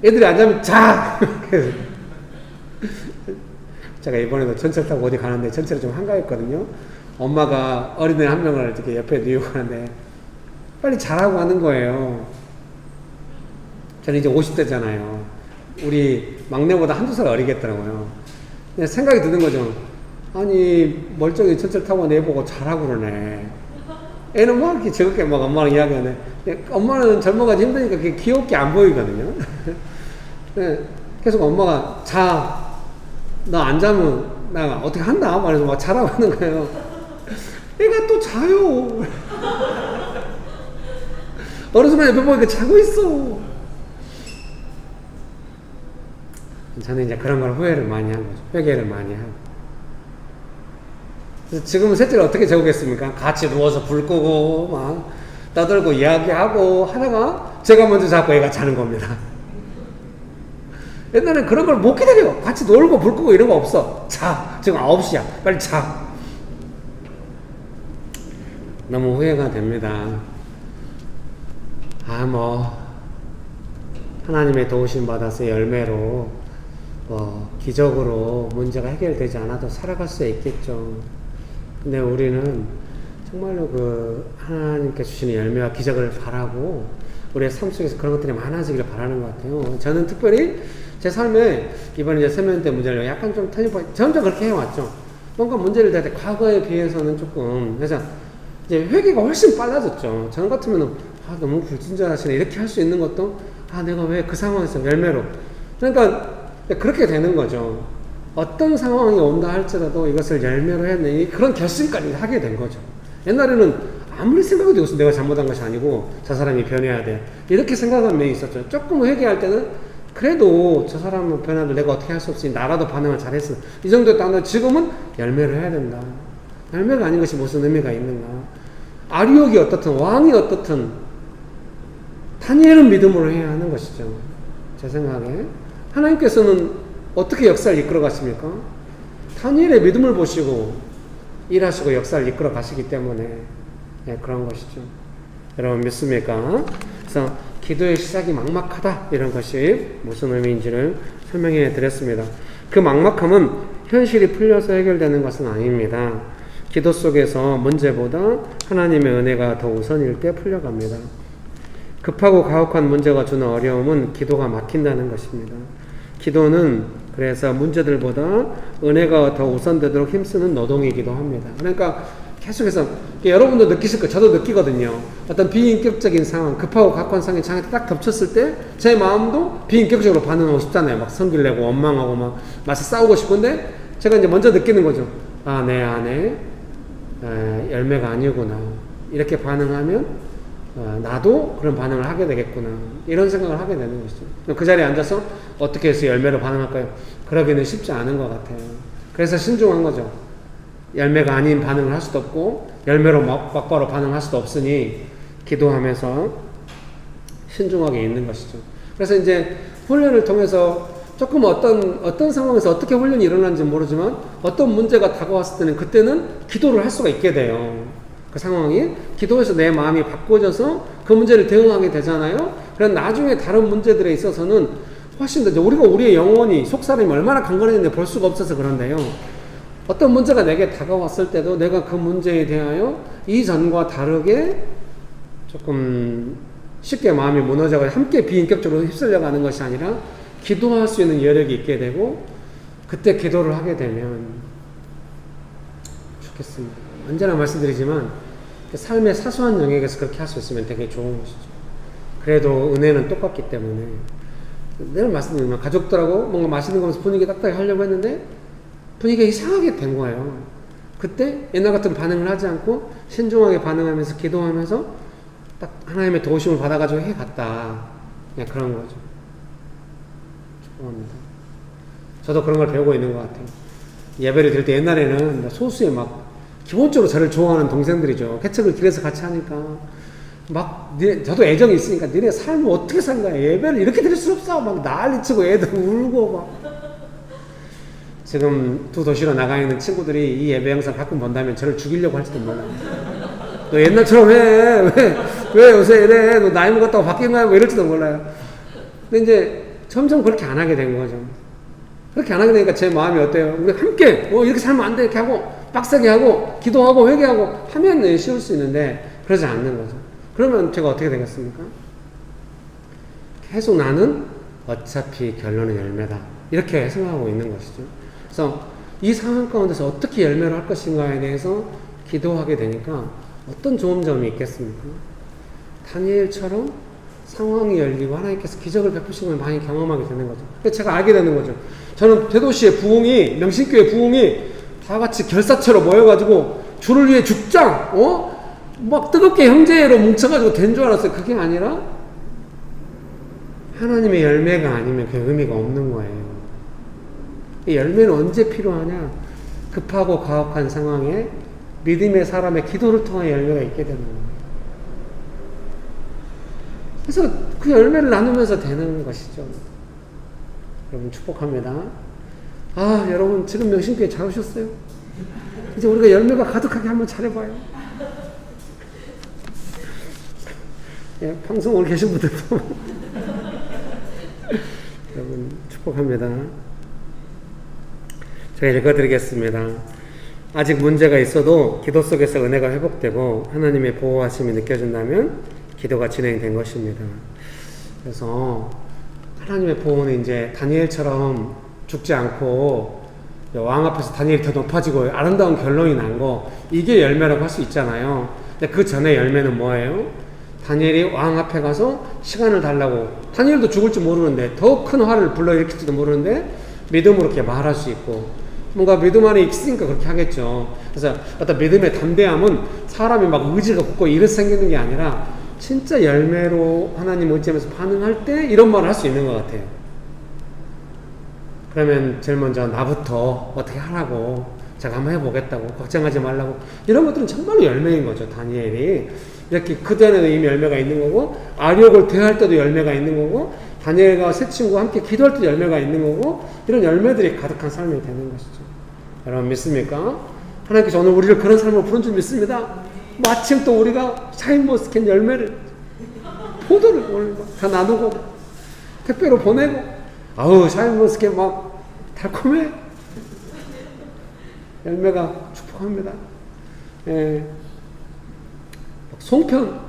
애들이 안 자면 자. 제가 이번에도 전철 타고 어디 가는데 전철이 좀 한가했거든요. 엄마가 어린애 한 명을 이렇게 옆에 뉘고 가는데 빨리 자라고 하는 거예요. 저는 이제 50대잖아요. 우리 막내보다 한두 살 어리겠더라고요. 근데 생각이 드는 거죠. 아니 멀쩡히 전철 타고 내보고 자라고 그러네. 애는 막 이렇게 즐겁게 막 엄마랑 이야기하네. 엄마는 젊어가지고 힘드니까 그게 귀엽게 안 보이거든요. 계속 엄마가 자. 너 안 자면 나 어떻게 한다? 말해서 막 자라고 하는 거예요. 애가 또 자요. 어느 순간 옆에 보니까 자고 있어. 저는 이제 그런 걸 후회를 많이 한 거죠. 회개를 많이 하고. 그래서 지금은 셋째를 어떻게 재우겠습니까? 같이 누워서 불 끄고 막 떠들고 이야기하고 하다가 제가 먼저 자고 애가 자는 겁니다. 옛날엔 그런 걸 못 기다려. 같이 놀고 불 끄고 이런 거 없어. 자, 지금 9시야. 빨리 자. 너무 후회가 됩니다. 하나님의 도우심 받아서 열매로 기적으로 문제가 해결되지 않아도 살아갈 수 있겠죠. 근데 우리는 정말로 하나님께 주시는 열매와 기적을 바라고 우리의 삶 속에서 그런 것들이 많아지기를 바라는 것 같아요. 저는 특별히 제 삶에 이번에 이제 세면대 문제를 약간 좀 터닝포인트, 점점 그렇게 해왔죠. 뭔가 문제를 댈 때 과거에 비해서는 조금, 그래서 이제 회개가 훨씬 빨라졌죠. 저 같으면은, 너무 불친절하시네. 이렇게 할 수 있는 것도, 내가 왜 그 상황에서 열매로. 그러니까, 그렇게 되는 거죠. 어떤 상황이 온다 할지라도 이것을 열매로 해야 되는 그런 결심까지 하게 된 거죠. 옛날에는 아무리 생각해도 이것은 내가 잘못한 것이 아니고 저 사람이 변해야 돼. 이렇게 생각하는 면이 있었죠. 조금 회개할 때는 그래도 저 사람은 변화를 내가 어떻게 할 수 없으니 나라도 반응을 잘했어. 이 정도였다면 지금은 열매를 해야 된다. 열매가 아닌 것이 무슨 의미가 있는가. 아리옥이 어떻든 왕이 어떻든 다니엘은 믿음으로 해야 하는 것이죠. 제 생각에. 하나님께서는 어떻게 역사를 이끌어 가십니까? 다니엘의 믿음을 보시고 일하시고 역사를 이끌어 가시기 때문에 그런 것이죠. 여러분 믿습니까? 그래서 기도의 시작이 막막하다 이런 것이 무슨 의미인지를 설명해 드렸습니다. 그 막막함은 현실이 풀려서 해결되는 것은 아닙니다. 기도 속에서 문제보다 하나님의 은혜가 더 우선일 때 풀려갑니다. 급하고 가혹한 문제가 주는 어려움은 기도가 막힌다는 것입니다. 기도는 그래서 문제들보다 은혜가 더 우선되도록 힘쓰는 노동이기도 합니다. 그러니까 계속해서 여러분도 느끼실 거예요. 저도 느끼거든요. 어떤 비인격적인 상황, 급하고 가혹한 상황이 저한테 딱 덮쳤을 때 제 마음도 비인격적으로 반응하고 싶잖아요. 막 성질 내고 원망하고 막 맞서 싸우고 싶은데 제가 이제 먼저 느끼는 거죠. 내 안에 열매가 아니구나. 이렇게 반응하면 나도 그런 반응을 하게 되겠구나. 이런 생각을 하게 되는 것이죠. 그 자리에 앉아서 어떻게 해서 열매로 반응할까요? 그러기는 쉽지 않은 것 같아요. 그래서 신중한 거죠. 열매가 아닌 반응을 할 수도 없고 열매로 막바로 반응할 수도 없으니 기도하면서 신중하게 있는 것이죠. 그래서 이제 훈련을 통해서 조금 어떤 상황에서 어떻게 훈련이 일어나는지 모르지만 어떤 문제가 다가왔을 때는 그때는 기도를 할 수가 있게 돼요. 그 상황이 기도해서 내 마음이 바꿔져서 그 문제를 대응하게 되잖아요. 그럼 나중에 다른 문제들에 있어서는 훨씬 더 우리가 우리의 영혼이 속사람이 얼마나 강건했는데 볼 수가 없어서 그런데요. 어떤 문제가 내게 다가왔을 때도 내가 그 문제에 대하여 이전과 다르게 조금 쉽게 마음이 무너져서 함께 비인격적으로 휩쓸려 가는 것이 아니라 기도할 수 있는 여력이 있게 되고 그때 기도를 하게 되면 좋겠습니다. 언제나 말씀드리지만 삶의 사소한 영역에서 그렇게 할 수 있으면 되게 좋은 것이죠. 그래도 은혜는 똑같기 때문에 늘 말씀드리지만 가족들하고 뭔가 맛있는 거 하면서 분위기 딱딱하게 하려고 했는데 분위기가 이상하게 된 거예요. 그때 옛날 같은 반응을 하지 않고 신중하게 반응하면서 기도하면서 딱 하나님의 도우심을 받아가지고 해갔다. 그냥 그런 거죠. 축복합니다. 저도 그런 걸 배우고 있는 것 같아요. 예배를 드릴 때 옛날에는 소수의 막 기본적으로 저를 좋아하는 동생들이죠. 개척을 길에서 같이 하니까 막 저도 애정이 있으니까 니네 삶을 어떻게 산 거야? 예배를 이렇게 드릴 수 없어. 막 난리치고 애들 울고 막. 지금 두 도시로 나가 있는 친구들이 이 예배 영상 가끔 본다면 저를 죽이려고 할지도 몰라요. 너 옛날처럼 해. 왜 요새 이래? 너 나이 먹었다고 바뀐 거야? 뭐 이럴지도 몰라요. 근데 이제 점점 그렇게 안 하게 된 거죠. 그렇게 안 하게 되니까 제 마음이 어때요? 우리 함께 이렇게 살면 안 돼. 이렇게 하고 빡세게 하고 기도하고 회개하고 하면 쉬울 수 있는데 그러지 않는 거죠. 그러면 제가 어떻게 되겠습니까? 계속 나는 어차피 결론은 열매다. 이렇게 생각하고 있는 것이죠. 그래서 이 상황 가운데서 어떻게 열매를 할 것인가에 대해서 기도하게 되니까 어떤 좋은 점이 있겠습니까? 다니엘처럼 상황이 열리고 하나님께서 기적을 베푸신 걸 많이 경험하게 되는 거죠. 그래서 제가 알게 되는 거죠. 저는 대도시의 부흥이, 명신교회 부흥이 다 같이 결사체로 모여가지고 주를 위해 죽장, 막 뜨겁게 형제로 뭉쳐가지고 된 줄 알았어요. 그게 아니라 하나님의 열매가 아니면 그 의미가 없는 거예요. 이 열매는 언제 필요하냐? 급하고 가혹한 상황에 믿음의 사람의 기도를 통한 열매가 있게 되는 거예요. 그래서 그 열매를 나누면서 되는 것이죠. 여러분 축복합니다. 여러분 지금 명신교회 잘 오셨어요? 이제 우리가 열매가 가득하게 한번 잘해봐요. 예, 방송 오늘 계신 분들도 여러분 축복합니다. 제가 읽어드리겠습니다. 아직 문제가 있어도 기도 속에서 은혜가 회복되고 하나님의 보호하심이 느껴진다면 기도가 진행된 것입니다. 그래서 하나님의 보호는 이제 다니엘처럼 죽지 않고 왕 앞에서 다니엘이 더 높아지고 아름다운 결론이 난 거, 이게 열매라고 할 수 있잖아요. 근데 그 전에 열매는 뭐예요? 다니엘이 왕 앞에 가서 시간을 달라고, 다니엘도 죽을지 모르는데 더 큰 화를 불러일으킬지도 모르는데 믿음으로 이렇게 말할 수 있고, 뭔가 믿음 안에 있으니까 그렇게 하겠죠. 그래서 어떤 믿음의 담대함은 사람이 막 의지가 굳고 이렇게 생기는 게 아니라 진짜 열매로 하나님 의지하면서 반응할 때 이런 말을 할 수 있는 것 같아요. 그러면 제일 먼저 나부터 어떻게 하라고, 제가 한번 해보겠다고, 걱정하지 말라고, 이런 것들은 정말로 열매인 거죠. 다니엘이 이렇게 그전에는 이미 열매가 있는 거고, 아력을 대할 때도 열매가 있는 거고, 다니엘과 세 친구와 함께 기도할 때도 열매가 있는 거고, 이런 열매들이 가득한 삶이 되는 것이죠. 여러분 믿습니까? 하나님께서 오늘 우리를 그런 삶으로 부른 줄 믿습니다. 마침 또 우리가 샤인머스켓 열매를, 포도를 오늘 다 나누고 택배로 보내고, 샤인머스켓 막 달콤해. 열매가 축복합니다. 예. 송편,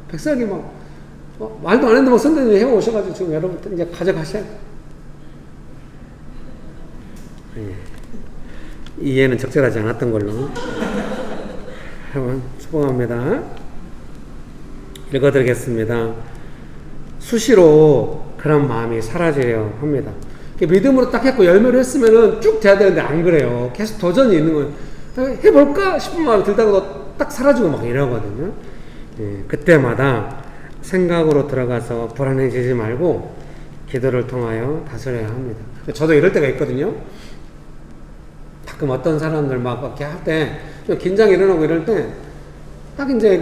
백설기 말도 안 했는데 선생님이 해오셔가지고 지금 여러분 이제 가져가셔야 돼요. 예. 이해는 적절하지 않았던 걸로. 여러분, 축복합니다. 읽어드리겠습니다. 수시로 그런 마음이 사라지려 합니다. 믿음으로 딱 했고 열매를 했으면은 쭉 돼야 되는데 안 그래요. 계속 도전이 있는 거예요. 해볼까 싶은 마음이 들다가도 딱 사라지고 막 이러거든요. 예, 그때마다 생각으로 들어가서 불안해지지 말고 기도를 통하여 다스려야 합니다. 저도 이럴 때가 있거든요. 가끔 어떤 사람들 막 이렇게 할 때 좀 긴장이 일어나고 이럴 때 딱 이제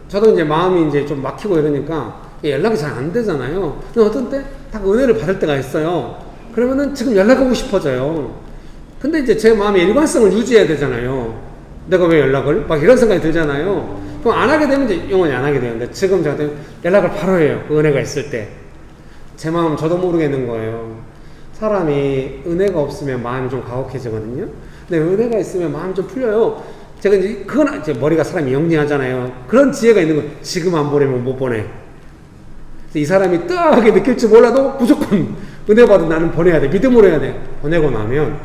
저도 이제 마음이 이제 좀 막히고 이러니까 연락이 잘 안 되잖아요. 근데 어떤 때 딱 은혜를 받을 때가 있어요. 그러면은 지금 연락하고 싶어져요. 근데 이제 제 마음의 일관성을 유지해야 되잖아요. 내가 왜 연락을? 막 이런 생각이 들잖아요. 그럼 안 하게 되면 이제 영원히 안 하게 되는데 지금 저한테 연락을 바로 해요. 그 은혜가 있을 때. 제 마음 저도 모르겠는 거예요. 사람이 은혜가 없으면 마음이 좀 가혹해지거든요. 근데 은혜가 있으면 마음이 좀 풀려요. 제가 이제 그건 이제 머리가 사람이 영리하잖아요. 그런 지혜가 있는 거예요. 지금 안 보내면 못 보내. 이 사람이 뜨하게 느낄지 몰라도 무조건 은혜 받은 나는 보내야 돼. 믿음으로 해야 돼. 보내고 나면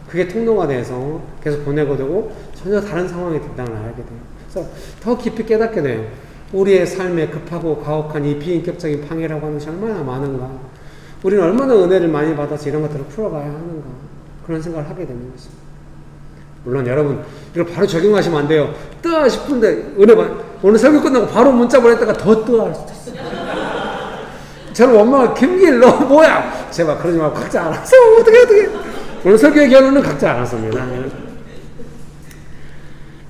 그게 통로가 돼서 계속 보내고 되고 전혀 다른 상황이 된다는 걸 알게 돼요. 그래서 더 깊이 깨닫게 돼요. 우리의 삶에 급하고 가혹한 이 비인격적인 방해라고 하는 것이 얼마나 많은가. 우리는 얼마나 은혜를 많이 받아서 이런 것들을 풀어가야 하는가. 그런 생각을 하게 되는 것입니다. 물론 여러분 이걸 바로 적용하시면 안 돼요. 뜨아 싶은데 은혜 받 오늘 설교 끝나고 바로 문자 보냈다가 더 뜨아할 수도 있어요. 저는 엄마가 김길 너 뭐야? 제발 그러지 말고 각자 알아서 어떻게 오늘 설교의 결론은 각자 알아서입니다.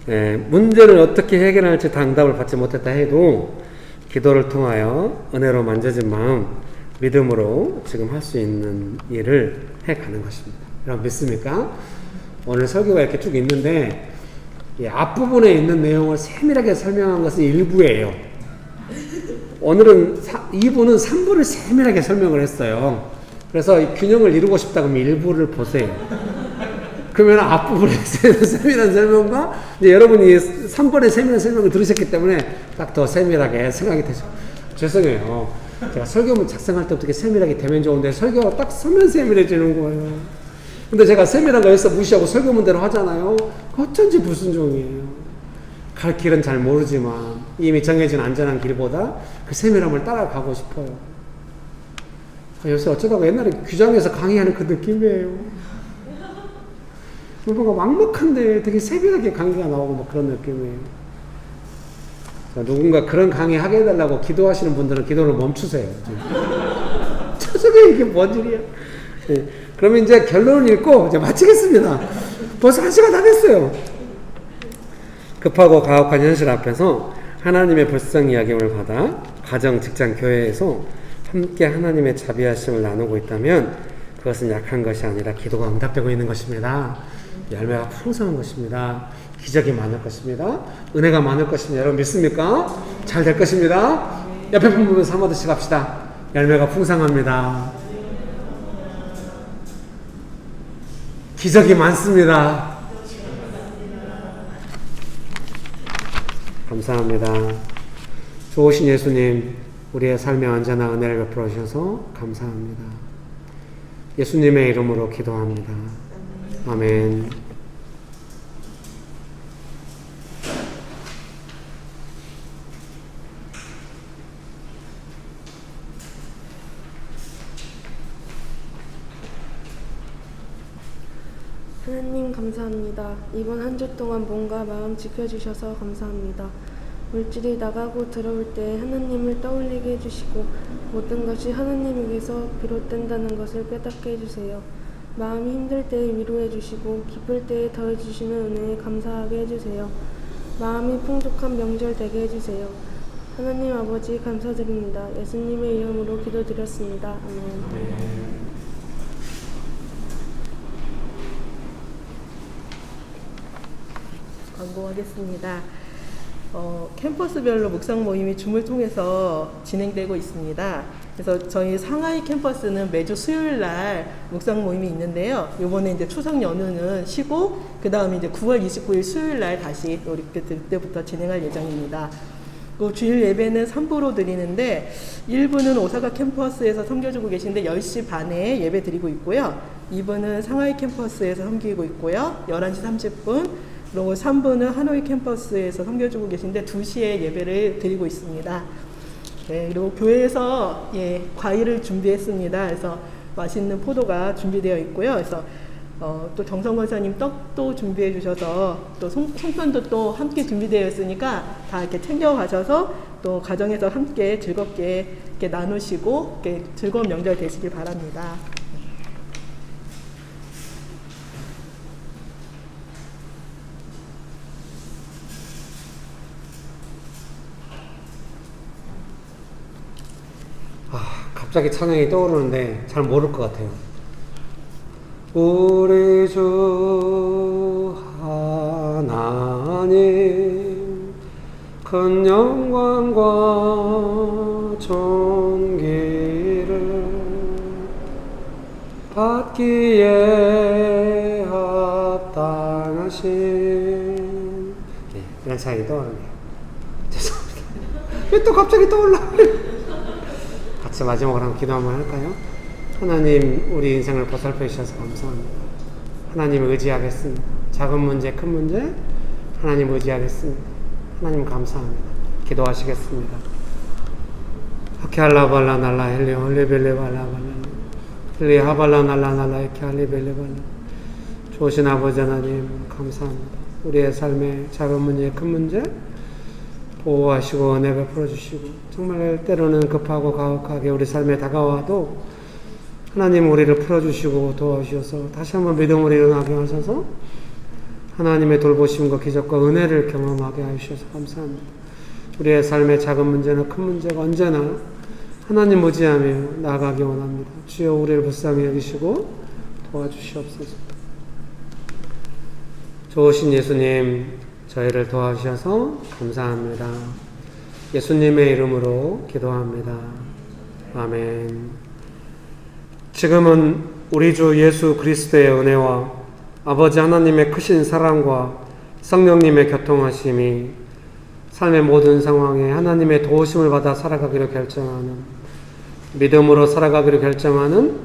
네, 문제를 어떻게 해결할지 당답을 받지 못했다 해도 기도를 통하여 은혜로 만져진 마음 믿음으로 지금 할 수 있는 일을 해가는 것입니다. 여러분 믿습니까? 오늘 설교가 이렇게 쭉 있는데 이 앞부분에 있는 내용을 세밀하게 설명한 것은 일부예요. 오늘은 2부는 3부를 세밀하게 설명을 했어요. 그래서 이 균형을 이루고 싶다 그러면 일부를 보세요. 그러면 앞부분에 세밀한 설명과 이제 여러분이 3번의 세밀한 설명을 들으셨기 때문에 딱 더 세밀하게 생각이 되죠. 죄송해요. 제가 설교문 작성할 때 어떻게 세밀하게 되면 좋은데 설교가 딱 서면 세밀해지는 거예요. 근데 제가 세밀한 거 여기서 무시하고 설교문대로 하잖아요. 어쩐지 불순종이에요. 갈 길은 잘 모르지만 이미 정해진 안전한 길보다 그 세밀함을 따라가고 싶어요. 요새 어쩌다가 옛날에 규장에서 강의하는 그 느낌이에요. 뭔가 막막한데 되게 세밀하게 강의가 나오고 막 그런 느낌이에요. 누군가 그런 강의 하게 해달라고 기도하시는 분들은 기도를 멈추세요. 저게 이게 뭔 일이야. 네. 그러면 이제 결론을 읽고 이제 마치겠습니다. 벌써 1시간 다 됐어요. 급하고 가혹한 현실 앞에서 하나님의 불쌍 이야기를 받아 가정, 직장, 교회에서 함께 하나님의 자비하심을 나누고 있다면 그것은 약한 것이 아니라 기도가 응답되고 있는 것입니다. 열매가 풍성한 것입니다. 기적이 많을 것입니다. 은혜가 많을 것입니다. 여러분 믿습니까? 잘 될 것입니다. 옆에 분 보면서 한마디씩 합시다. 열매가 풍성합니다. 기적이 많습니다. 감사합니다. 좋으신 예수님, 우리의 삶에 언제나 은혜를 베풀어 주셔서 감사합니다. 예수님의 이름으로 기도합니다. 아멘. 하나님 감사합니다. 이번 한 주 동안 몸과 마음 지켜주셔서 감사합니다. 물질이 나가고 들어올 때 하나님을 떠올리게 해주시고 모든 것이 하나님에게서 비롯된다는 것을 깨닫게 해주세요. 마음이 힘들 때 위로해 주시고 기쁠 때 더해주시는 은혜에 감사하게 해주세요. 마음이 풍족한 명절 되게 해주세요. 하나님 아버지 감사드립니다. 예수님의 이름으로 기도드렸습니다. 아멘. 광고하겠습니다. 캠퍼스별로 묵상 모임이 줌을 통해서 진행되고 있습니다. 그래서 저희 상하이 캠퍼스는 매주 수요일 날 묵상 모임이 있는데요. 이번에 이제 추석 연휴는 쉬고 그 다음에 이제 9월 29일 수요일 날 다시 우리 그때부터 진행할 예정입니다. 그 주일 예배는 3부로 드리는데 1부는 오사카 캠퍼스에서 섬겨주고 계신데 10시 반에 예배 드리고 있고요. 2부는 상하이 캠퍼스에서 섬기고 있고요. 11시 30분 그리고 3부는 하노이 캠퍼스에서 섬겨주고 계신데 2시에 예배를 드리고 있습니다. 네, 그리고 교회에서 과일을 준비했습니다. 그래서 맛있는 포도가 준비되어 있고요. 그래서 또 정성 권사님 떡도 준비해 주셔서 또 송편도 또 함께 준비되어 있으니까 다 이렇게 챙겨 가셔서 또 가정에서 함께 즐겁게 이렇게 나누시고 이렇게 즐거운 명절 되시길 바랍니다. 갑자기 찬양이 떠오르는데 잘 모를 것 같아요. 우리 주 하나님 큰 영광과 존귀를 받기에 합당하신 이런 찬양이 떠오르네요. 죄송합니다. 왜 또 갑자기 떠올라? 같이 마지막으로 한번 기도 한번 할까요? 하나님, 우리 인생을 보살펴 주셔서 감사합니다. 하나님 의지하겠습니다. 작은 문제, 큰 문제 하나님 의지하겠습니다. 하나님 감사합니다. 기도하시겠습니다. 하케알라발라 날라 헬리 홀리벨레발라발라 헬리 하발라 날라 날라 헤케알리벨레발라. 좋으신 아버지 하나님 감사합니다. 우리의 삶의 작은 문제, 큰 문제 보호하시고 은혜 베풀어 주시고, 정말 때로는 급하고 가혹하게 우리 삶에 다가와도 하나님 우리를 풀어주시고 도와주셔서 다시 한번 믿음으로 일어나게 하셔서 하나님의 돌보심과 기적과 은혜를 경험하게 하셔서 감사합니다. 우리의 삶의 작은 문제나 큰 문제가 언제나 하나님 의지하며 나아가기 원합니다. 주여 우리를 불쌍히 여기시고 도와주시옵소서. 좋으신 예수님, 저희를 도와주셔서 감사합니다. 예수님의 이름으로 기도합니다. 아멘. 지금은 우리 주 예수 그리스도의 은혜와 아버지 하나님의 크신 사랑과 성령님의 교통하심이 삶의 모든 상황에 하나님의 도우심을 받아 살아가기로 결정하는, 믿음으로 살아가기로 결정하는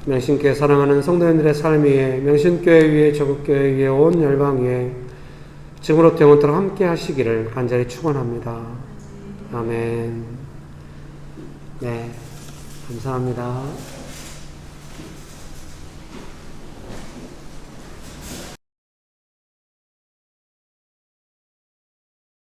명신교회 사랑하는 성도님들의 삶 위에, 명신교회 위에, 조국교회 위에, 온 열방 위에 지금으로부터 영원토록 함께 하시기를 간절히 축원합니다. 아멘. 네, 감사합니다.